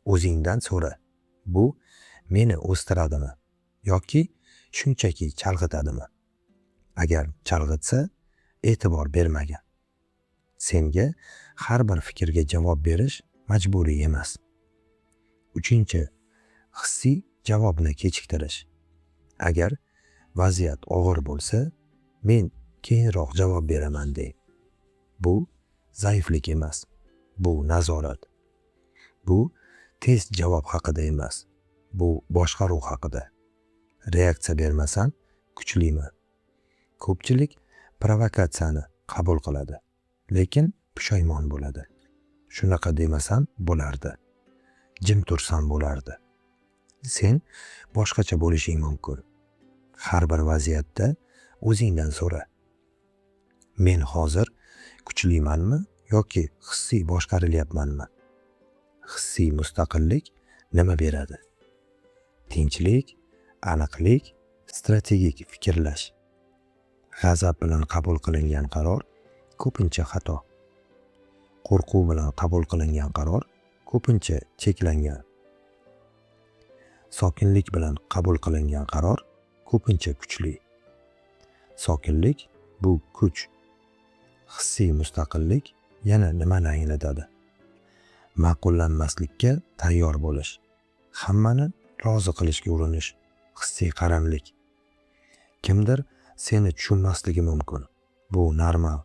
O'zingdan so'ra. Bu meni o'stiradimi yoki shunchaki chalg'itadimi? Agar chalg'itsa, e'tibor bermagin. Senga har bir fikrga javob berish majburiy emas. Uchinchi, hissiy javobni kechiktirish. Agar vaziyat og'ir bo'lsa, men keyinroq javob beraman de. Bu zaiflik emas. Bu nazorat. Bu tez javob haqida emas. Bu boshqaruv haqida. Reaksiya bermasam kuchliman. Ko'pchilik provokatsiyani qabul qiladi, lekin pushaymon bo'ladi. Shunaqa demasam bo'lardi. Jim tursam bo'lardi. Sen boshqacha bo'lishing mumkin. Har bir vaziyatda o'zingdan so'ra. Men hozir kuchlimanmi yoki hissiy boshqarilyapmanmi? Hissiy mustaqillik nima beradi? Tinchlik, aniqlik, strategik fikrlash. G'azab bilan qabul qilingan qaror ko'pincha xato. Qo'rquv bilan qabul qilingan qaror ko'pincha cheklangan. Sokinlik bilan qabul qilingan qaror ko'pincha kuchli. Sokinlik bu kuch. Hissiy mustaqillik yana nimani anglatadi? Ma'qullanmaslikka tayyor bo'lish. Hammani rozi qilishga urinish. Hissiy qaramlik. Kimdir seni tushunmasligi mumkin. Bu normal.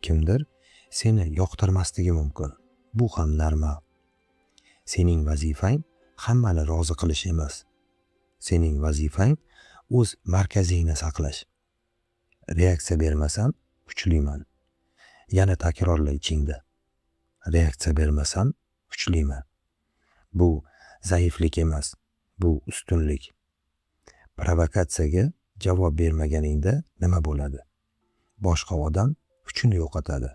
Kimdir seni yoqtirmasligi mumkin. Bu ham normal. Sening vazifang hammani rozi qilish emas. Sening vazifang o'z markazingni saqlash. Reaksiya bermasam kuchliman. Yana takrorla ichingda. Reaksiya bermasam kuchliman. Bu zaiflik emas, bu ustunlik. Provokatsiyaga javob bermaganingda nima bo'ladi? Boshqa odam kuchini yo'qotadi.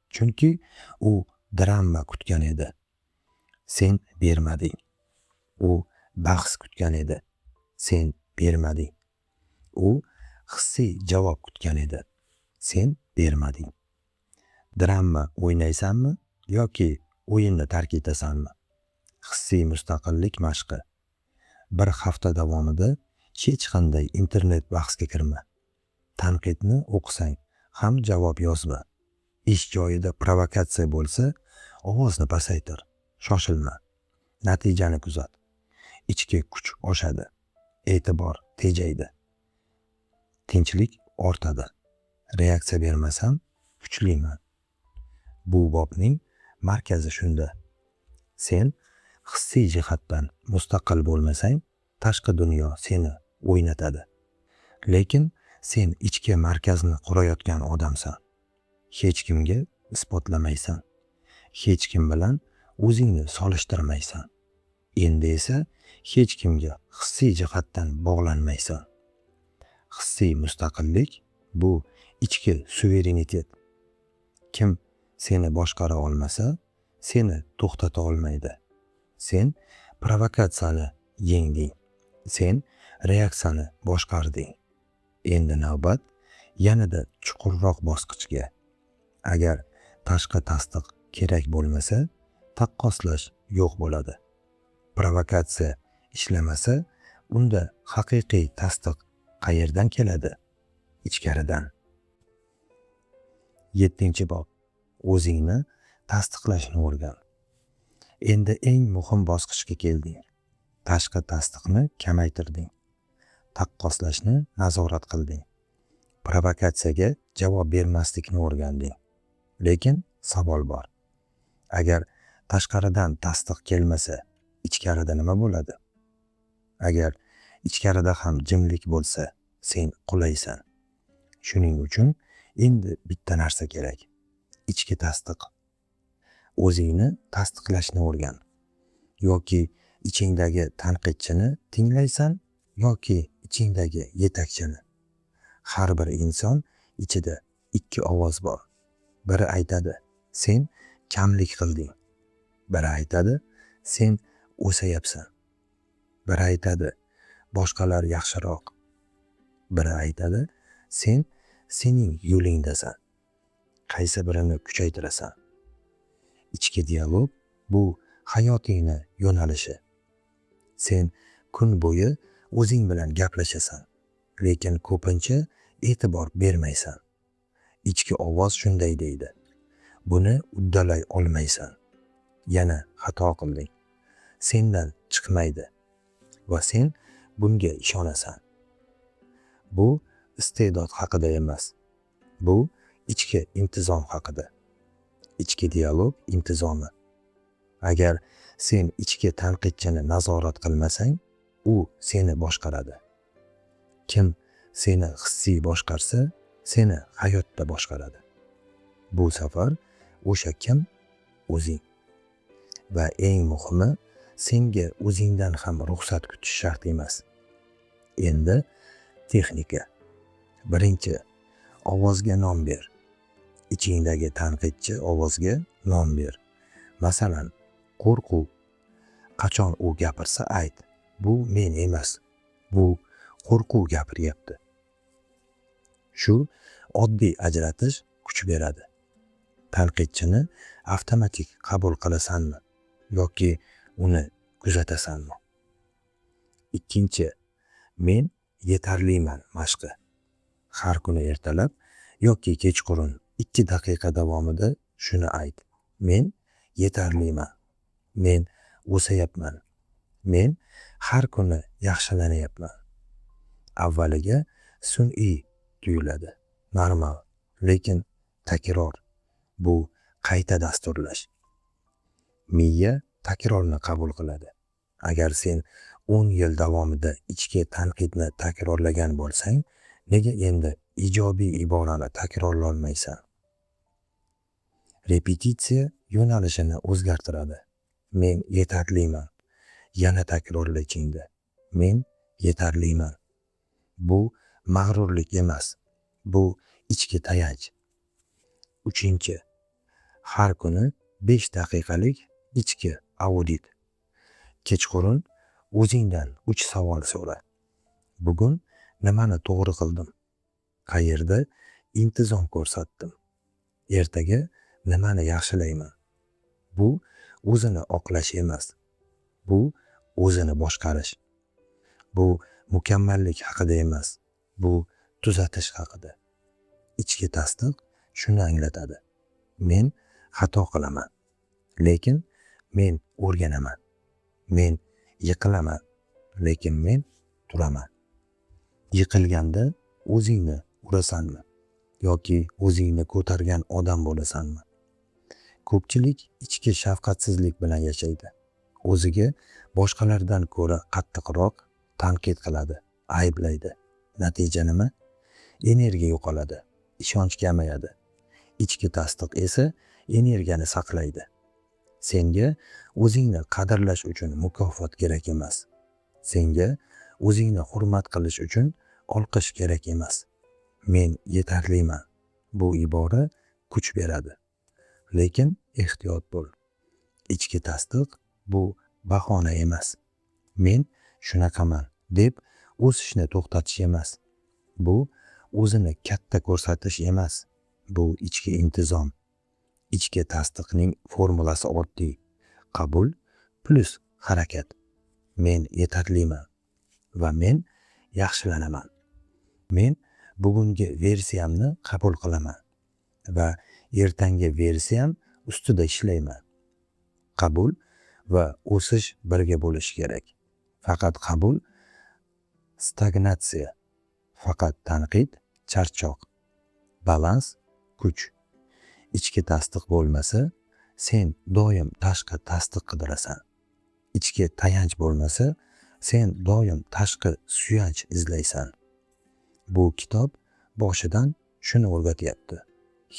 Chunki u drama kutgan edi. Sen bermading. U bahs kutgan edi. Sen bermading. U hissiy javob kutgan edi. Sen bermading. Drama o'ynaysanmi yoki o'yinni tark etasanmi? Hissiy mustaqillik mashqi. Bir hafta davomida hech qanday internet bahsga kirma. Tanqidni o'qisang ham javob yozma. Ish joyida provokatsiya bo'lsa, ovozni pasaytir. Shoshilma. Natijani kuzat. Ichki kuch oshadi. E'tibor tejaydi. Tinchlik ortadi. Reaksiya bermasam kuchliman. Bu bobning markazi shunda. Sen hissiy jihatdan mustaqil bo'lmasang, tashqi dunyo seni o'ynatadi. Lekin sen ichki markazni qurayotgan odamsan. Hech kimga isbotlamaysan. Hech kim bilan o'zingni solishtirmaysan. Endi esa hech kimga hissiy jihatdan bog'lanmaysan. Hissiy mustaqillik bu ichki suverenitet. Kim seni boshqara olmasa, seni to'xtata olmaydi. Sen provokatsiyani yengding. Sen reaksiyani boshqarding. Endi navbat yanada chuqurroq bosqichga. Agar tashqi tasdiq kerak bo'lmasa, taqqoslash yo'q bo'ladi. Provokatsiya ishlamasa, unda haqiqiy tasdiq qayerdan keladi? Ichkaridan. 7-bob. O'zingni tasdiqlashni o'rgan. Endi eng muhim bosqichga kelding. Tashqi tasdiqni kamaytirding. Taqqoslashni nazorat qilding. Provokatsiyaga javob bermaslikni o'rganding. Lekin savol bor. Agar tashqaridan tasdiq kelmasa, ichkarida nima bo'ladi? Agar ichkarida ham jimlik bo'lsa, sen qulaysan. Shuning uchun endi bitta narsa kerak. Ichki tasdiq. O'zingni tasdiqlashni o'rgan. Yoki ichingdagi tanqidchini tinglaysan, yoki ichingdagi yetakchini. Har bir inson ichida ikki ovoz bor. Biri aytadi, sen kamlik qilding. Biri aytadi, sen o'sayapsan. Biri aytadi, boshqalar yaxshiroq. Biri aytadi, sen sening yo'lingdasan. Qaysi birini kuchaytirasan? Ichki dialog bu hayotingni yo'nalishi. Sen kun bo'yi o'zing bilan gaplashasan, lekin ko'pincha e'tibor bermaysan. Ichki ovoz shunday deydi. Buni uddalay olmaysan. Yana xato qilding. Sendan chiqmaydi va sen bunga ishonasan. Bu iste'dod haqida emas. Bu ichki intizom haqida. Ichki dialog intizomi. Agar sen ichki tanqidchini nazorat qilmasang, u seni boshqaradi. Kim seni hissiy boshqarsa, seni hayotda boshqaradi. Bu safar o'sha kim? O'zing. Va eng muhimi, senga o'zingdan ham ruxsat kutish shart emas. Endi texnika. Birinchi, ovozga nom ber. Ichingdagi tanqidchi ovozga nom ber. Masalan, qo'rquv. Qachon u gapirsa ayt. Bu men emas. Bu qo'rquv gapiryapti. Shu oddiy ajratish kuch beradi. Tanqidchini avtomatik qabul qilasanmi yoki uni kuzatasanmi? Ikkinchi, men yetarliman mashqi. Har kuni ertalab yoki kechqurun 2 daqiqa davomida shuni ayt. Men yetarliman. Men o'sayapman. Men har kuni yaxshilanyapman. Avvaliga sun'iy tuyuladi, normal, lekin takror. Bu qayta dasturlash. Miya takrorni qabul qiladi. Agar sen 10 yil davomida ichki tanqidni takrorlagan bo'lsang, nega endi ijobiy iborani takrorlolmaysan? Repetitsiya yo'nalishini o'zgartiradi. Men yetarliman. Yana takrorla ichingda. Men yetarliman. Bu mag'rurlik emas. Bu ichki tayanch. 3. Har kuni 5 daqiqalik ichki audit. Kechqurun o'zingdan 3 savol so'ra. Bugun nimani to'g'ri qildim? Qayerda intizom ko'rsatdim? Ertaga nimani yaxshilayman? Bu o'zini oqlash emas. Bu o'zini boshqarish. Bu mukammallik haqida emas. Bu tuzatish haqida. Ichki tasdiq shuni anglatadi. Men xato qilaman. Lekin men o'rganaman. Men yiqilaman. Lekin men turaman. Yiqilganda o'zingni urasanmi? Yoki o'zingni ko'targan odam bo'lasanmi? Ko'pchilik ichki shafqatsizlik bilan yashaydi. O'ziga boshqalardan ko'ra qattiqroq tanqid qiladi, ayblaydi. Natija nima? Energiya yo'qoladi, ishonch kamayadi. Ichki tasdiq esa energiyani saqlaydi. Senga o'zingni qadrlash uchun mukofot kerak emas. Senga o'zingni hurmat qilish uchun olqish kerak emas. Men yetarliman. Bu ibora kuch beradi. Lekin ehtiyot bo'l. Ichki tasdiq bu bahona emas. Men shunaqaman deb o'sishni to'xtatish emas. Bu o'zini katta ko'rsatish emas. Bu ichki intizom. Ichki tasdiqning formulasi oddiy. Qabul plus harakat. Men yetarliman va men yaxshilanaman. Men bugungi versiyamni qabul qilaman va ertangi versiyam ustida ishlayman. Qabul va o'sish birga bo'lishi kerak. Faqat qabul stagnatsiya, faqat tanqid charchoq, balans kuch. Ichki tasdiq bo'lmasa, sen doim tashqi tasdiq qidirasan. Ichki tayanch bo'lmasa, sen doim tashqi suyanch izlaysan. Bu kitob boshidan shuni o'rgatyapti.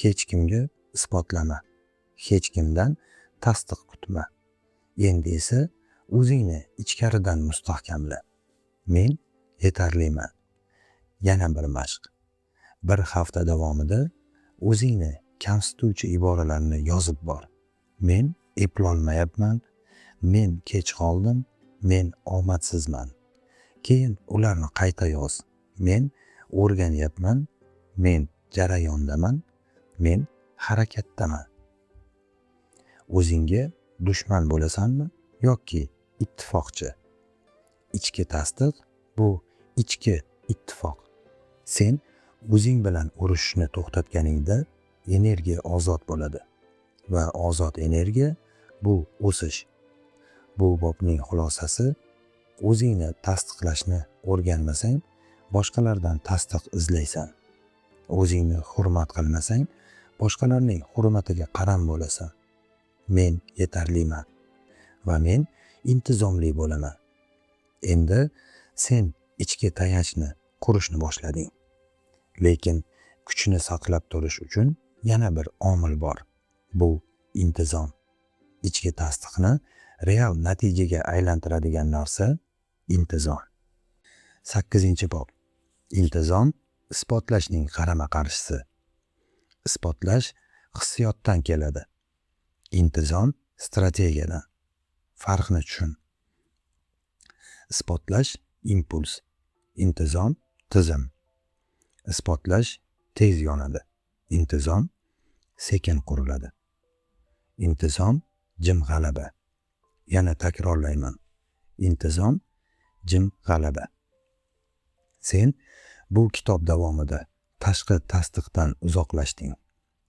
Hech kimga isbotlama, hech kimdan tasdiq kutma. Endi esa o'zingni ichkaridan mustahkamla. Men yetarliman. Yana bir mashq. Bir hafta davomida o'zingni kamsituvchi iboralarni yozib bor. Men eplolmayapman, men kech qoldim, men omadsizman. Keyin ularni qayta yoz. Men o'rganyapman, men jarayondaman, men harakatdaman. O'zingga dushman bo'lasanmi yoki ittifoqchi? Ichki tasdiq bu ichki ittifoq. Sen o'zing bilan urushishni to'xtatganingda energiya ozod bo'ladi va ozod energiya bu o'sish. Bu bobning xulosasi, o'zingni tasdiqlashni o'rganmasang, boshqalardan tasdiq izlaysan. O'zingni hurmat qilmasang, boshqalarning hurmatiga qaram bo'lasan. Men yetarliman va men intizomli bo'laman. Endi sen ichki tayanchni qurishni boshlading. Lekin kuchni saqlab turish uchun yana bir omil bor. Bu intizom. Ichki tasdiqni real natijaga aylantiradigan narsa intizom. 8-bob. Intizom isbotlashning qarama-qarshisi. Isbotlash hissiyotdan keladi. Intizom strategiyadan. Farqni tushun. Isbotlash impuls. Intizom tizim. Isbotlash tez yonadi. Intizom sekin quriladi. Intizom jim g'alaba. Yana takrorlayman. Intizom jim g'alaba. Sen bu kitob davomida tashqi tasdiqdan uzoqlashding.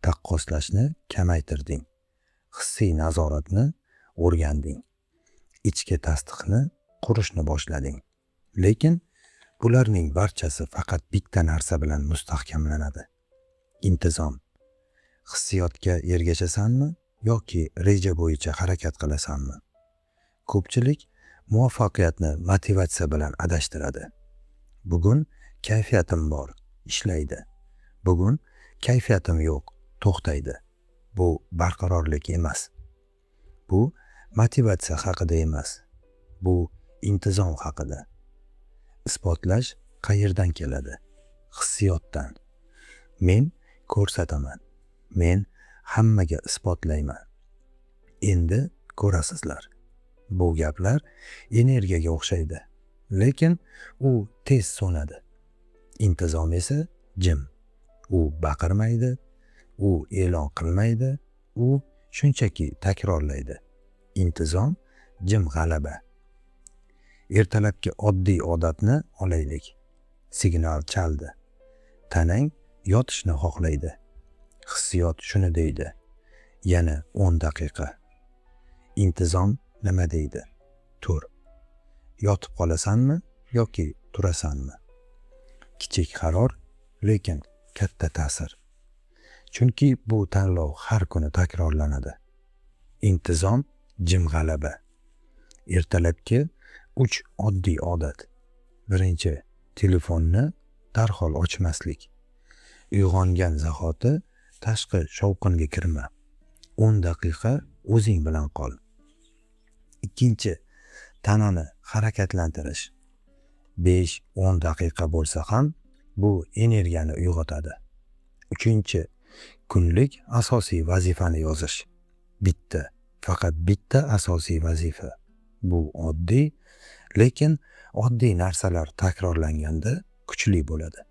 Taqqoslashni kamaytirding. Hissiy nazoratni o'rganding. Ichki tasdiqni qurishni boshlading. Lekin bularning barchasi faqat bitta narsa bilan mustahkamlanadi. Intizom. Hissiyotga ergashasanmi yoki reja bo'yicha harakat qilasanmi? Ko'pchilik muvaffaqiyatni motivatsiya bilan adashtiradi. Bugun kayfiyatim bor, ishlaydi. Bugun kayfiyatim yo'q, to'xtaydi. Bu barqarorlik emas. Bu motivatsiya haqida emas. Bu intizom haqida. Isbotlash qayerdan keladi? Hissiyotdan. Men ko'rsataman. Men hammaga isbotlayman. Endi ko'rasizlar. Bu gaplar energiyaga o'xshaydi, lekin u tez so'nadi. Intizom esa jim. U baqirmaydi, u e'lon qilmaydi, u shunchaki takrorlaydi. Intizom jim g'alaba. Ertalabki oddiy odatni olaylik. Signal chaldi. Tanang yotishni xohlaydi. Hissiyot shuni deydi. Yana 10 daqiqa. Intizom nima deydi? Tur. Yotib qolasanmi yoki turasanmi? Kichik qaror, lekin katta ta'sir. Chunki bu tanlov har kuni takrorlanadi. Intizom jim g'alaba. Ertalabki 3 oddiy odat. Birinchi, telefonni darhol ochmaslik. Uyg'ongan zahoti tashqi shovqinga kirma. 10 daqiqa o'zing bilan qol. Ikkinchi, tanani harakatlantirish. 5-10 daqiqa bo'lsa ham bu energiyani uyg'otadi. Uchinchi, kunlik asosiy vazifani yozish. Bitta, faqat bitta asosiy vazifa. Bu oddiy, lekin oddiy narsalar takrorlanganda kuchli bo'ladi.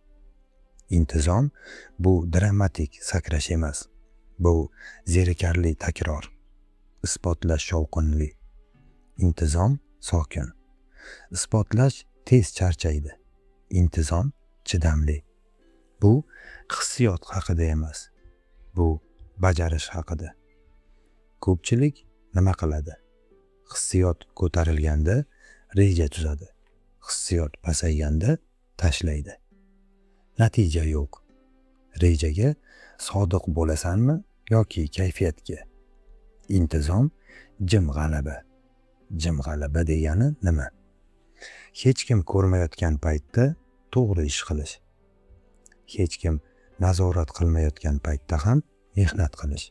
Intizom bu dramatik sakrash emas. Bu zerikarli takror. Isbotlash shovqinli. Intizom sokin. Isbotlash tez charchaydi. Intizom chidamli. Bu hissiyot haqida emas. Bu bajarish haqida. Ko'pchilik nima qiladi? Hissiyot ko'tarilganda reja tuzadi. Hissiyot pasayganda tashlaydi. Natija yo'q. Rejaga sodiq bo'lasanmi yoki kayfiyatga? Intizom jim g'alaba. Jim g'alaba degani nima? Hech kim ko'rmayotgan paytda to'g'ri ish qilish. Hech kim nazorat qilmayotgan paytda ham mehnat qilish.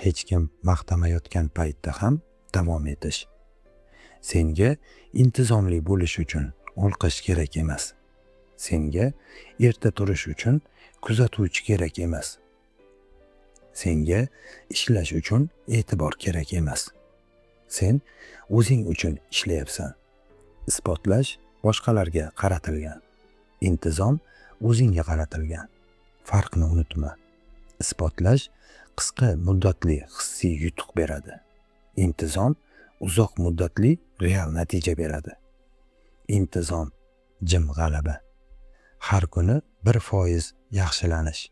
Hech kim maqtamayotgan paytda ham davom etish. Senga intizomli bo'lish uchun olqish kerak emas. Senga erta turish uchun kuzatuvchi kerak emas. Senga ishlash uchun e'tibor kerak emas. Sen o'zing uchun ishlayapsan. Isbotlash boshqalarga qaratilgan. Intizom o'zingga qaratilgan. Farqni unutma. Isbotlash qisqa muddatli hissiy yutuq beradi. Intizom uzoq muddatli real natija beradi. Intizom jim g'alaba. Har kuni 1% yaxshilanish.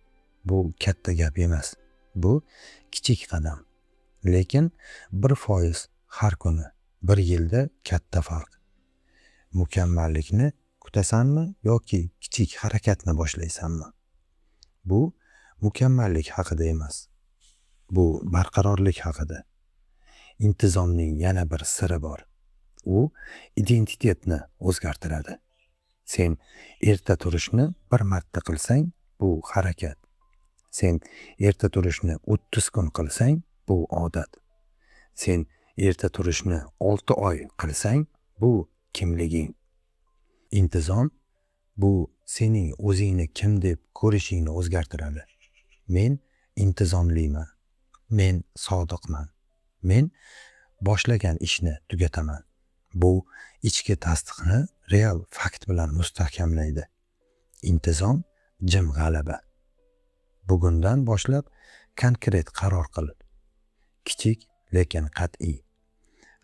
Bu katta gap emas. Bu kichik qadam. Lekin 1% har kuni 1 yilda katta farq. Mukammallikni kutasanmi yoki kichik harakatni boshlaysanmi? Bu mukammallik haqida emas. Bu barqarorlik haqida. Intizomning yana bir siri bor. U identitetni o'zgartiradi. Sen erta turishni 1 marta qilsang, bu harakat. Sen erta turishni 30 kun qilsang, bu odat. Sen erta turishni 6 oy qilsang, bu kimliging. Intizom bu sening o'zingni kim deb ko'rishingni o'zgartiradi. Men intizomliman. Men sodiqman. Men boshlagan ishni tugataman. Bu ichki tasdiqni real fakt bilan mustahkamlaydi. Intizom jim g'alaba. Bugundan boshlab konkret qaror qil. Kichik lekin qat'iy.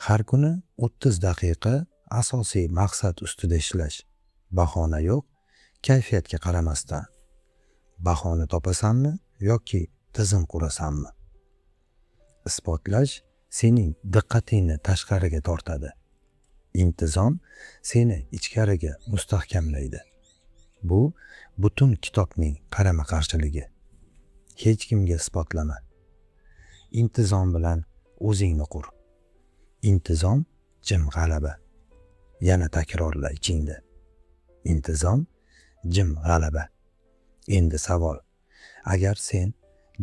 Har kuni 30 daqiqa asosiy maqsad ustida ishlash. Bahona yo'q, kayfiyatga qaramasdan. Bahona topasanmi yoki tizim qurasanmi? Isbotlash sening diqqatingni tashqariga tortadi. Intizom seni ichkariga mustahkamlaydi. Bu butun kitobning qarama-qarshiligi. Hech kimga isbotlama. Intizom bilan o'zingni qur. Intizom jim g'alaba. Yana takrorla ichingda. Intizom, jim g'alaba. Endi savol. Agar sen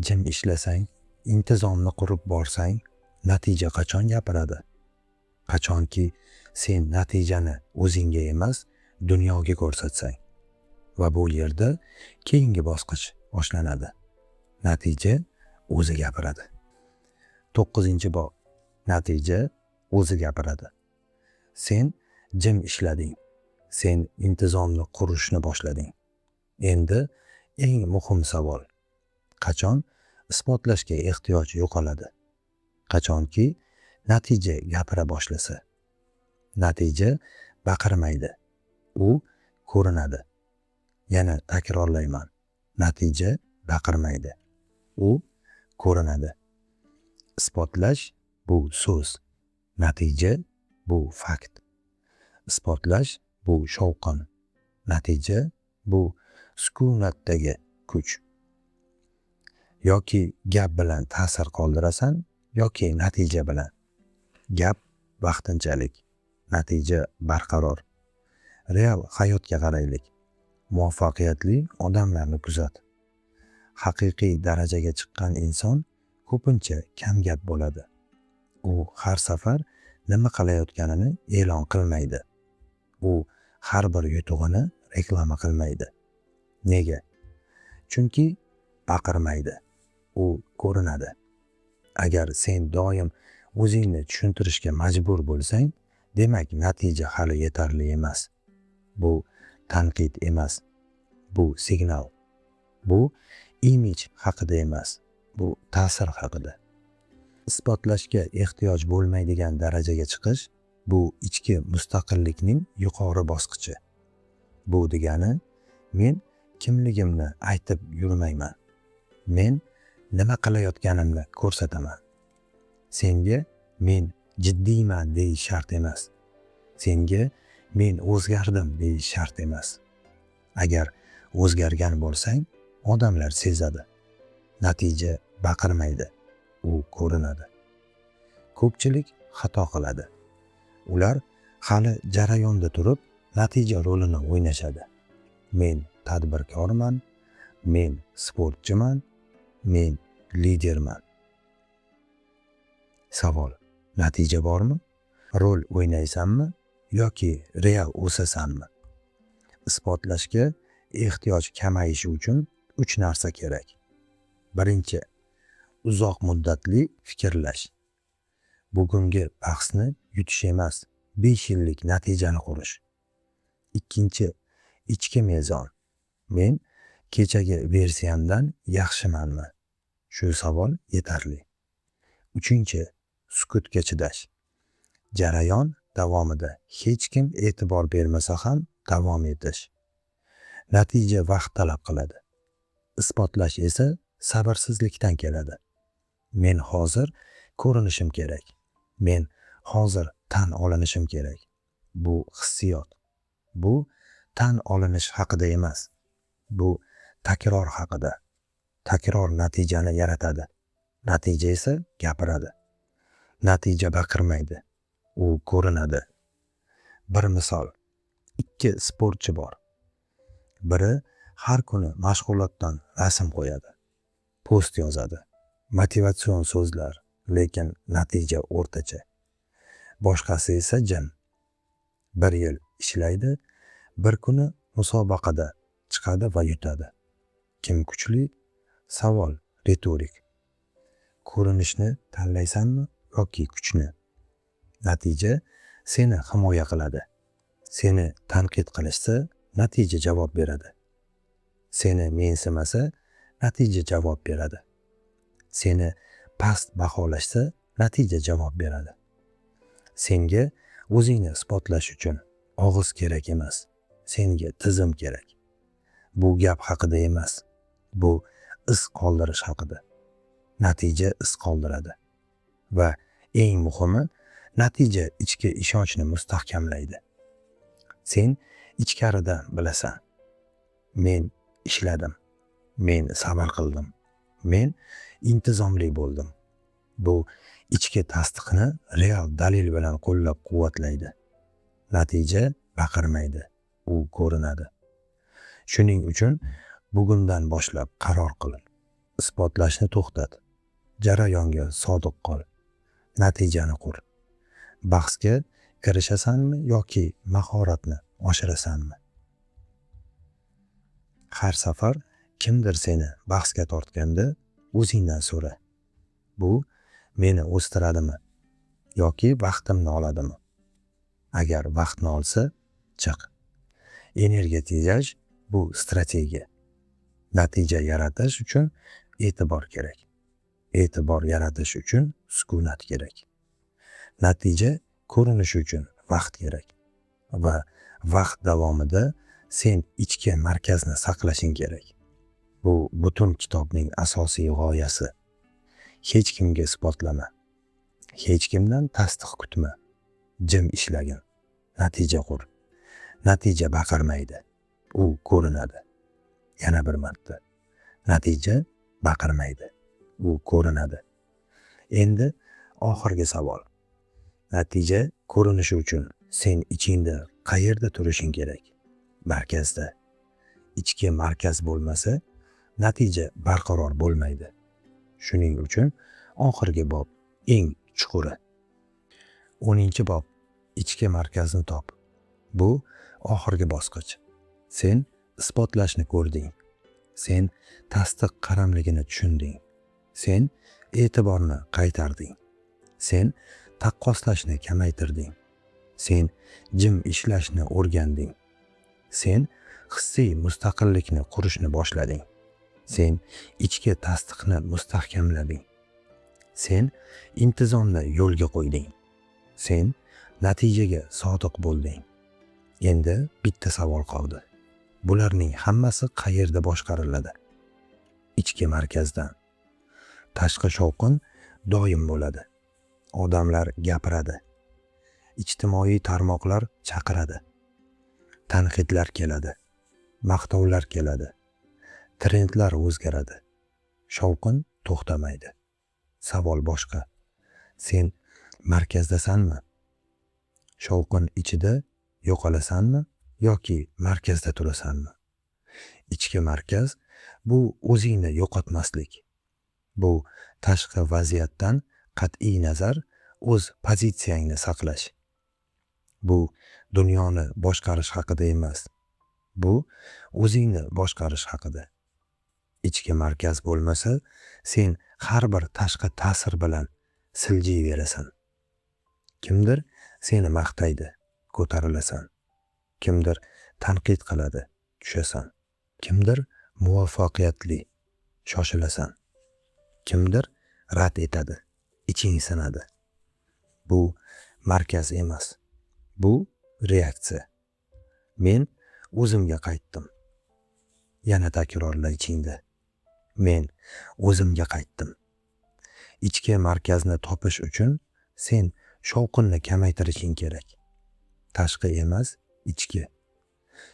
jim ishlasang, intizomni qurib borsang, natija qachon gapiradi? Qachonki sen natijani o'zingga emas, dunyoga ko'rsatsang. Va bu yerda keyingi bosqich boshlanadi. Natija o'zi gapiradi. 9-bob. Natija o'zi gapiradi. Sen jim ishlading. Sen intizomni qurishni boshlading. Endi eng muhim savol. Qachon isbotlashga ehtiyoj yo'qoladi? Qachonki natija gapira boshlasa. Natija baqirmaydi. U ko'rinadi. Yana takrorlayman. Natija baqirmaydi. U ko'rinadi. Isbotlash bu so'z. Natija bu fakt. Isbotlash bu shovqin. Natija bu sukunatdagi kuch. Yoki gap bilan ta'sir qoldirasan, yoki natija bilan. Gap vaqtinchalik, natija barqaror. Real hayotga qaraylik. Muvaffaqiyatli odamlarni kuzat. Haqiqiy darajaga chiqqan inson ko'pincha kam gap bo'ladi. U har safar nima qilayotganini e'lon qilmaydi. U har bir yutug'ini reklama qilmaydi. Nega? Chunki baqirmaydi. U ko'rinadi. Agar sen doim o'zingni tushuntirishga majbur bo'lsang, demak natija hali yetarli emas. Bu tanqid emas. Bu signal. Bu imij haqida emas. Bu ta'sir haqida. Isbotlashga ehtiyoj bo'lmaydigan darajaga chiqish bu ichki mustaqillikning yuqori bosqichi. Bu degani men kimligimni aytib yurmayman. Men nima qilayotganimni ko'rsataman. Senga men jiddiyman deyish shart emas. Senga men o'zgardim deyish shart emas. Agar o'zgargan bo'lsang, odamlar sezadi. Natija baqirmaydi. U ko'rinadi. Ko'pchilik xato qiladi. Ular hali jarayonda turib, natija rolini o'ynashadi. Men tadbirkorman, men sportchiman, men liderman. Savol. Natija bormi? Rol o'ynaysanmi yoki real o'sasanmi? Isbotlashga ehtiyoj kamayishi uchun 3 narsa kerak. Birinchi, uzoq muddatli fikrlash. Bugungi bahsni yutish emas, 5 yillik natijani qurish. Ikkinchi, ichki mezon. Men kechagi versiyamdan yaxshimanmi? Shu savol yetarli. Uchinchi, sukutga chidash. Jarayon davomida hech kim e'tibor bermasa ham davom etish. Natija vaqt talab qiladi. Isbotlash esa sabrsizlikdan keladi. Men hozir ko'rinishim kerak. Men hozir tan olinishim kerak. Bu hissiyot. Bu tan olinish haqida emas. Bu takror haqida. Takror natijani yaratadi. Natija esa gapiradi. Natija baqirmaydi. U ko'rinadi. Bir misol. 2 sportchi bor. Biri har kuni mashg'ulotdan rasm qo'yadi. Post yozadi. Motivatsion so'zlar, lekin natija o'rtacha. Boshqasi esa jim. 1 yil ishlaydi, bir kuni musobaqada chiqadi va yutadi. Kim kuchli? Savol retorik. Ko'rinishni tanlaysanmi yoki kuchni? Natija seni himoya qiladi. Seni tanqid qilishsa, natija javob beradi. Seni mensimasa, natija javob beradi. Seni past baholashsa, natija javob beradi. Senga o'zingni isbotlash uchun og'iz kerak emas. Senga tizim kerak. Bu gap haqida emas. Bu iz qoldirish haqida. Natija iz qoldiradi. Va eng muhimi, natija ichki ishonchni mustahkamlaydi. Sen ichkaridan bilasan. Men ishladim. Men sabr qildim. Men intizomli bo'ldim. Bu ichki tasdiqni real dalil bilan qo'llab-quvvatlaydi. Natija baqirmaydi, u ko'rinadi. Shuning uchun bugundan boshlab qaror qil. Isbotlashni to'xtat. Jarayonga sodiq qol. Natijani qur. Bahsga kirishasanmi yoki mahoratni oshirasanmi? Har safar kimdir seni bahsga tortganda o'zingdan so'ra. Bu meni o'stiradimi yoki vaqtimni oladimi? Agar vaqtni olsa, chiq. Energiya tejash bu strategiya. Natija yaratish uchun e'tibor kerak. E'tibor yaratish uchun sukunat kerak. Natija ko'rinishi uchun vaqt kerak. Va vaqt davomida sen ichki markazni saqlashing kerak. Bu butun kitobning asosiy g'oyasi. Hech kimga isbotlama. Hech kimdan tasdiq kutma. Jim ishlagin. Natija qur. Natija baqirmaydi. U ko'rinadi. Yana bir marta. Natija baqirmaydi. U ko'rinadi. Endi oxirgi savol. Natija ko'rinishi uchun sen ichingda qayerda turishing kerak? Markazda. Ichki markaz bo'lmasa, natija barqaror bo'lmaydi. Shuning uchun oxirgi bob eng chuquri. 10-bob. Ichki markazni top. Bu oxirgi bosqich. Sen isbotlashni ko'rding. Sen tasdiq qaramligini tushunding. Sen e'tiborni qaytarding. Sen taqqoslashni kamaytirding. Sen jim ishlashni o'rganding. Sen hissiy mustaqillikni qurishni boshlading. Sen ichki tasdiqni mustahkamlading. Sen intizomni yo'lga qo'yding. Sen natijaga sodiq bo'lding. Endi bitta savol qoldi. Bularning hammasi qayerda boshqariladi? Ichki markazdan. Tashqi shovqin doim bo'ladi. Odamlar gapiradi. Ijtimoiy tarmoqlar chaqiradi. Tanqidlar keladi. Maqtovlar keladi. Trendlar o'zgaradi. Shovqin to'xtamaydi. Savol boshqa. Sen markazdasanmi? Shovqin ichida yo'qolasanmi yoki markazda turasanmi? Ichki markaz bu o'zingni yo'qotmaslik. Bu tashqi vaziyatdan qat'iy nazar o'z pozitsiyangni saqlash. Bu dunyoni boshqarish haqida emas. Bu o'zingni boshqarish haqida. Ichki markaz bo'lmasa, sen har bir tashqi ta'sir bilan siljiyverasan. Kimdir seni maqtaydi, ko'tarilasan. Kimdir tanqid qiladi, tushasan. Kimdir muvaffaqiyatli, shoshilasan. Kimdir rad etadi, iching sinadi. Bu markaz emas. Bu reaksiya. Men o'zimga qaytdim. Yana takrorla ichingda. Men o'zimga qaytdim. Ichki markazni topish uchun sen shovqinni kamaytirishing kerak. Tashqi emas, ichki.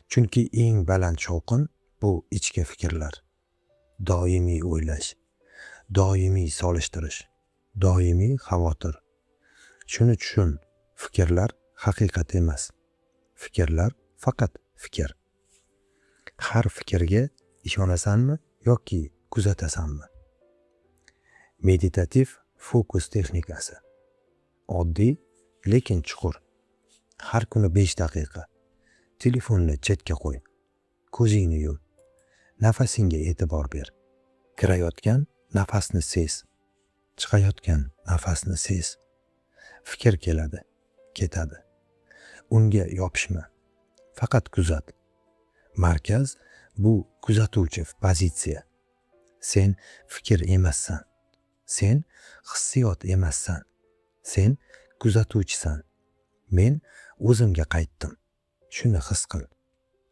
Chunki eng baland shovqin bu ichki fikrlar. Doimiy o'ylash, doimiy solishtirish, doimiy xavotir. Shuni tushun, fikrlar haqiqat emas. Fikrlar faqat fikr. Har fikrga ishonasanmi yoki kuzatasanmi? Meditativ fokus texnikasi. Oddiy, lekin chuqur. Har kuni 5 daqiqa. Telefonni chetga qo'y. Ko'zingni yum. Nafasingga e'tibor ber. Kirayotgan nafasni sez. Chiqayotgan nafasni sez. Fikr keladi, ketadi. Unga yopishma. Faqat kuzat. Markaz bu kuzatuvchi pozitsiya. Sen fikr emassan. Sen hissiyot emassan. Sen kuzatuvchisan. Men o'zimga qaytdim. Shuni his qil.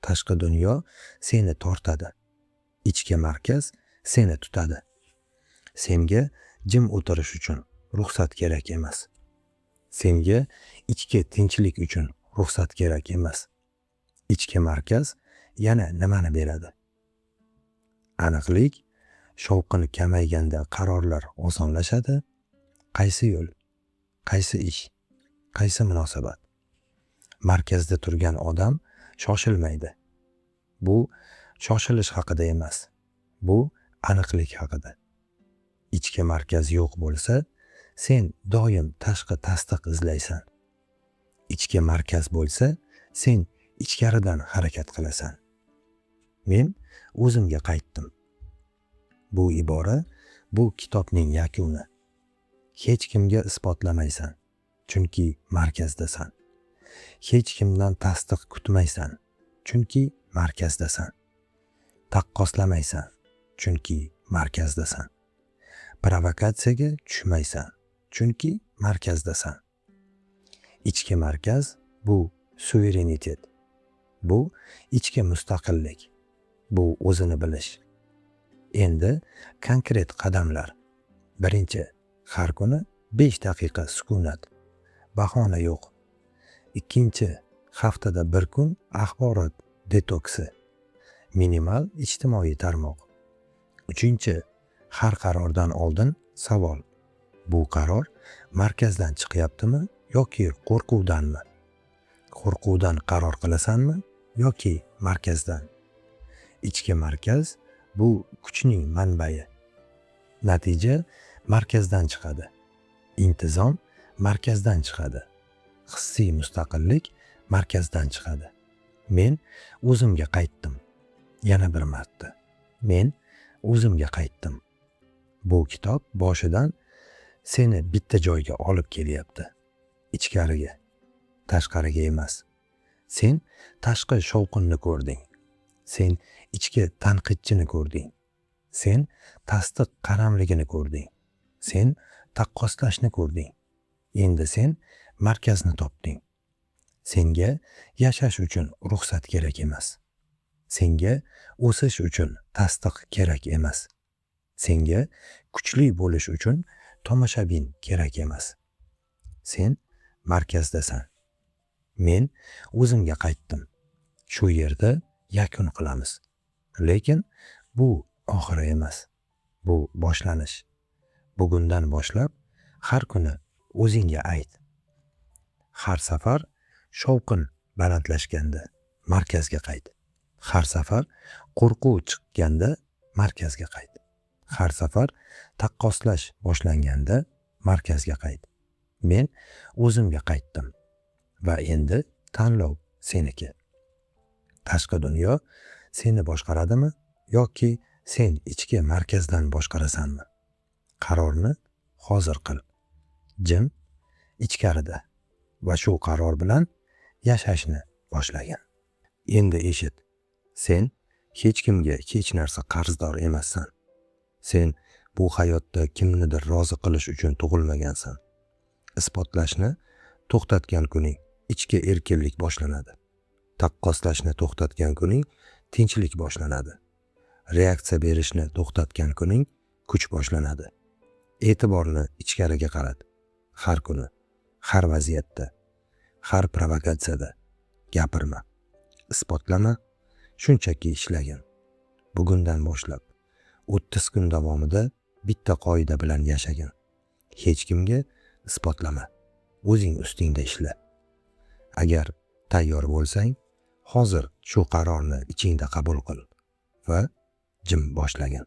Tashqi dunyo seni tortadi. Ichki markaz seni tutadi. Senga jim o'tirish uchun ruxsat kerak emas. Senga ichki tinchlik uchun ruxsat kerak emas. Ichki markaz yana nimani beradi? Aniqlik, shovqin kamayganda qarorlar osonlashadi, Qaysi yo'l, qaysi ish, qaysi munosabat? Markazda turgan odam shoshilmaydi. Bu shoshilish haqida emas. Bu aniqlik haqida. Ichki markaz yo'q bo'lsa, sen doim tashqi tasdiq izlaysan. Ichki markaz bo'lsa, sen ichkaridan harakat qilasan. Men o'zimga qaytdim. Bu ibora bu kitobning yakuni. Hech kimga isbotlamaysan, chunki markazdasan. Hech kimdan tasdiq kutmaysan, chunki markazdasan. Taqqoslamaysan, chunki markazdasan. Provokatsiyaga tushmaysan, chunki markazdasan. Ichki markaz bu suverenitet. Bu ichki mustaqillik. Bu o'zini bilish. Endi konkret qadamlar. Birinchi, har kuni 5 daqiqa sukunat. Bahona yo'q. Ikkinchi, haftada 1 kun axborot detoksi. Minimal ijtimoiy tarmoq. Uchinchi, har qarordan oldin savol. Bu qaror markazdan chiqyaptimi yoki qo'rquvdanmi? Qo'rquvdan qaror qilasanmi yoki markazdan? Ichki markaz bu kuchning manbai. Natija markazdan chiqadi. Intizom markazdan chiqadi. Hissiy mustaqillik markazdan chiqadi. Men o'zimga qaytdim. Yana bir marta. Men o'zimga qaytdim. Bu kitob boshidan seni bitta joyga olib kelyapti. Ichkariga, tashqariga emas. Sen tashqi shovqinni ko'rding. Sen ichki tanqidchini ko'rding. Sen tasdiq qaramligini ko'rding. Sen taqqoslashni ko'rding. Endi sen markazni topding. Senga yashash uchun ruxsat kerak emas. Senga o'sish uchun tasdiq kerak emas. Senga kuchli bo'lish uchun tomoshabin kerak emas. Sen markazdasan. Men o'zimga qaytdim. Shu yerda yakun qilamiz. Lekin bu oxiri emas. Bu boshlanish. Bugundan boshlab har kuni o'zingga ayt. Har safar shovqin balandlashganda markazga qayt. Har safar qo'rquv chiqqanda markazga qayt. Har safar taqqoslash boshlanganda markazga qayt. Men o'zimga qaytdim va endi tanlov seniki. Tashqi dunyo seni boshqaradimi yoki sen ichki markazdan boshqarasanmi? Qarorni hozir qil. Jim ichkarida va shu qaror bilan yashashni boshlagin. Endi eshit. Sen hech kimga hech narsa qarzdor emassan. Sen bu hayotda kimnidir rozi qilish uchun tug'ilmagansan. Isbotlashni to'xtatgan kuning ichki erkinlik boshlanadi. Taqqoslashni to'xtatgan kuning tinchlik boshlanadi. Reaksiya berishni to'xtatgan kuning kuch boshlanadi. E'tiborni ichkariga qarat. Har kuni, har vaziyatda, har provokatsiyada gapirma, isbotlama, shunchaki ishlagin. Bugundan boshlab 30 kun davomida bitta qoida bilan yashagin. Hech kimga isbotlama. O'zing ustingda ishla. Agar tayyor bo'lsang, hozir shu qarorni ichingda qabul qil va jim boshlagin.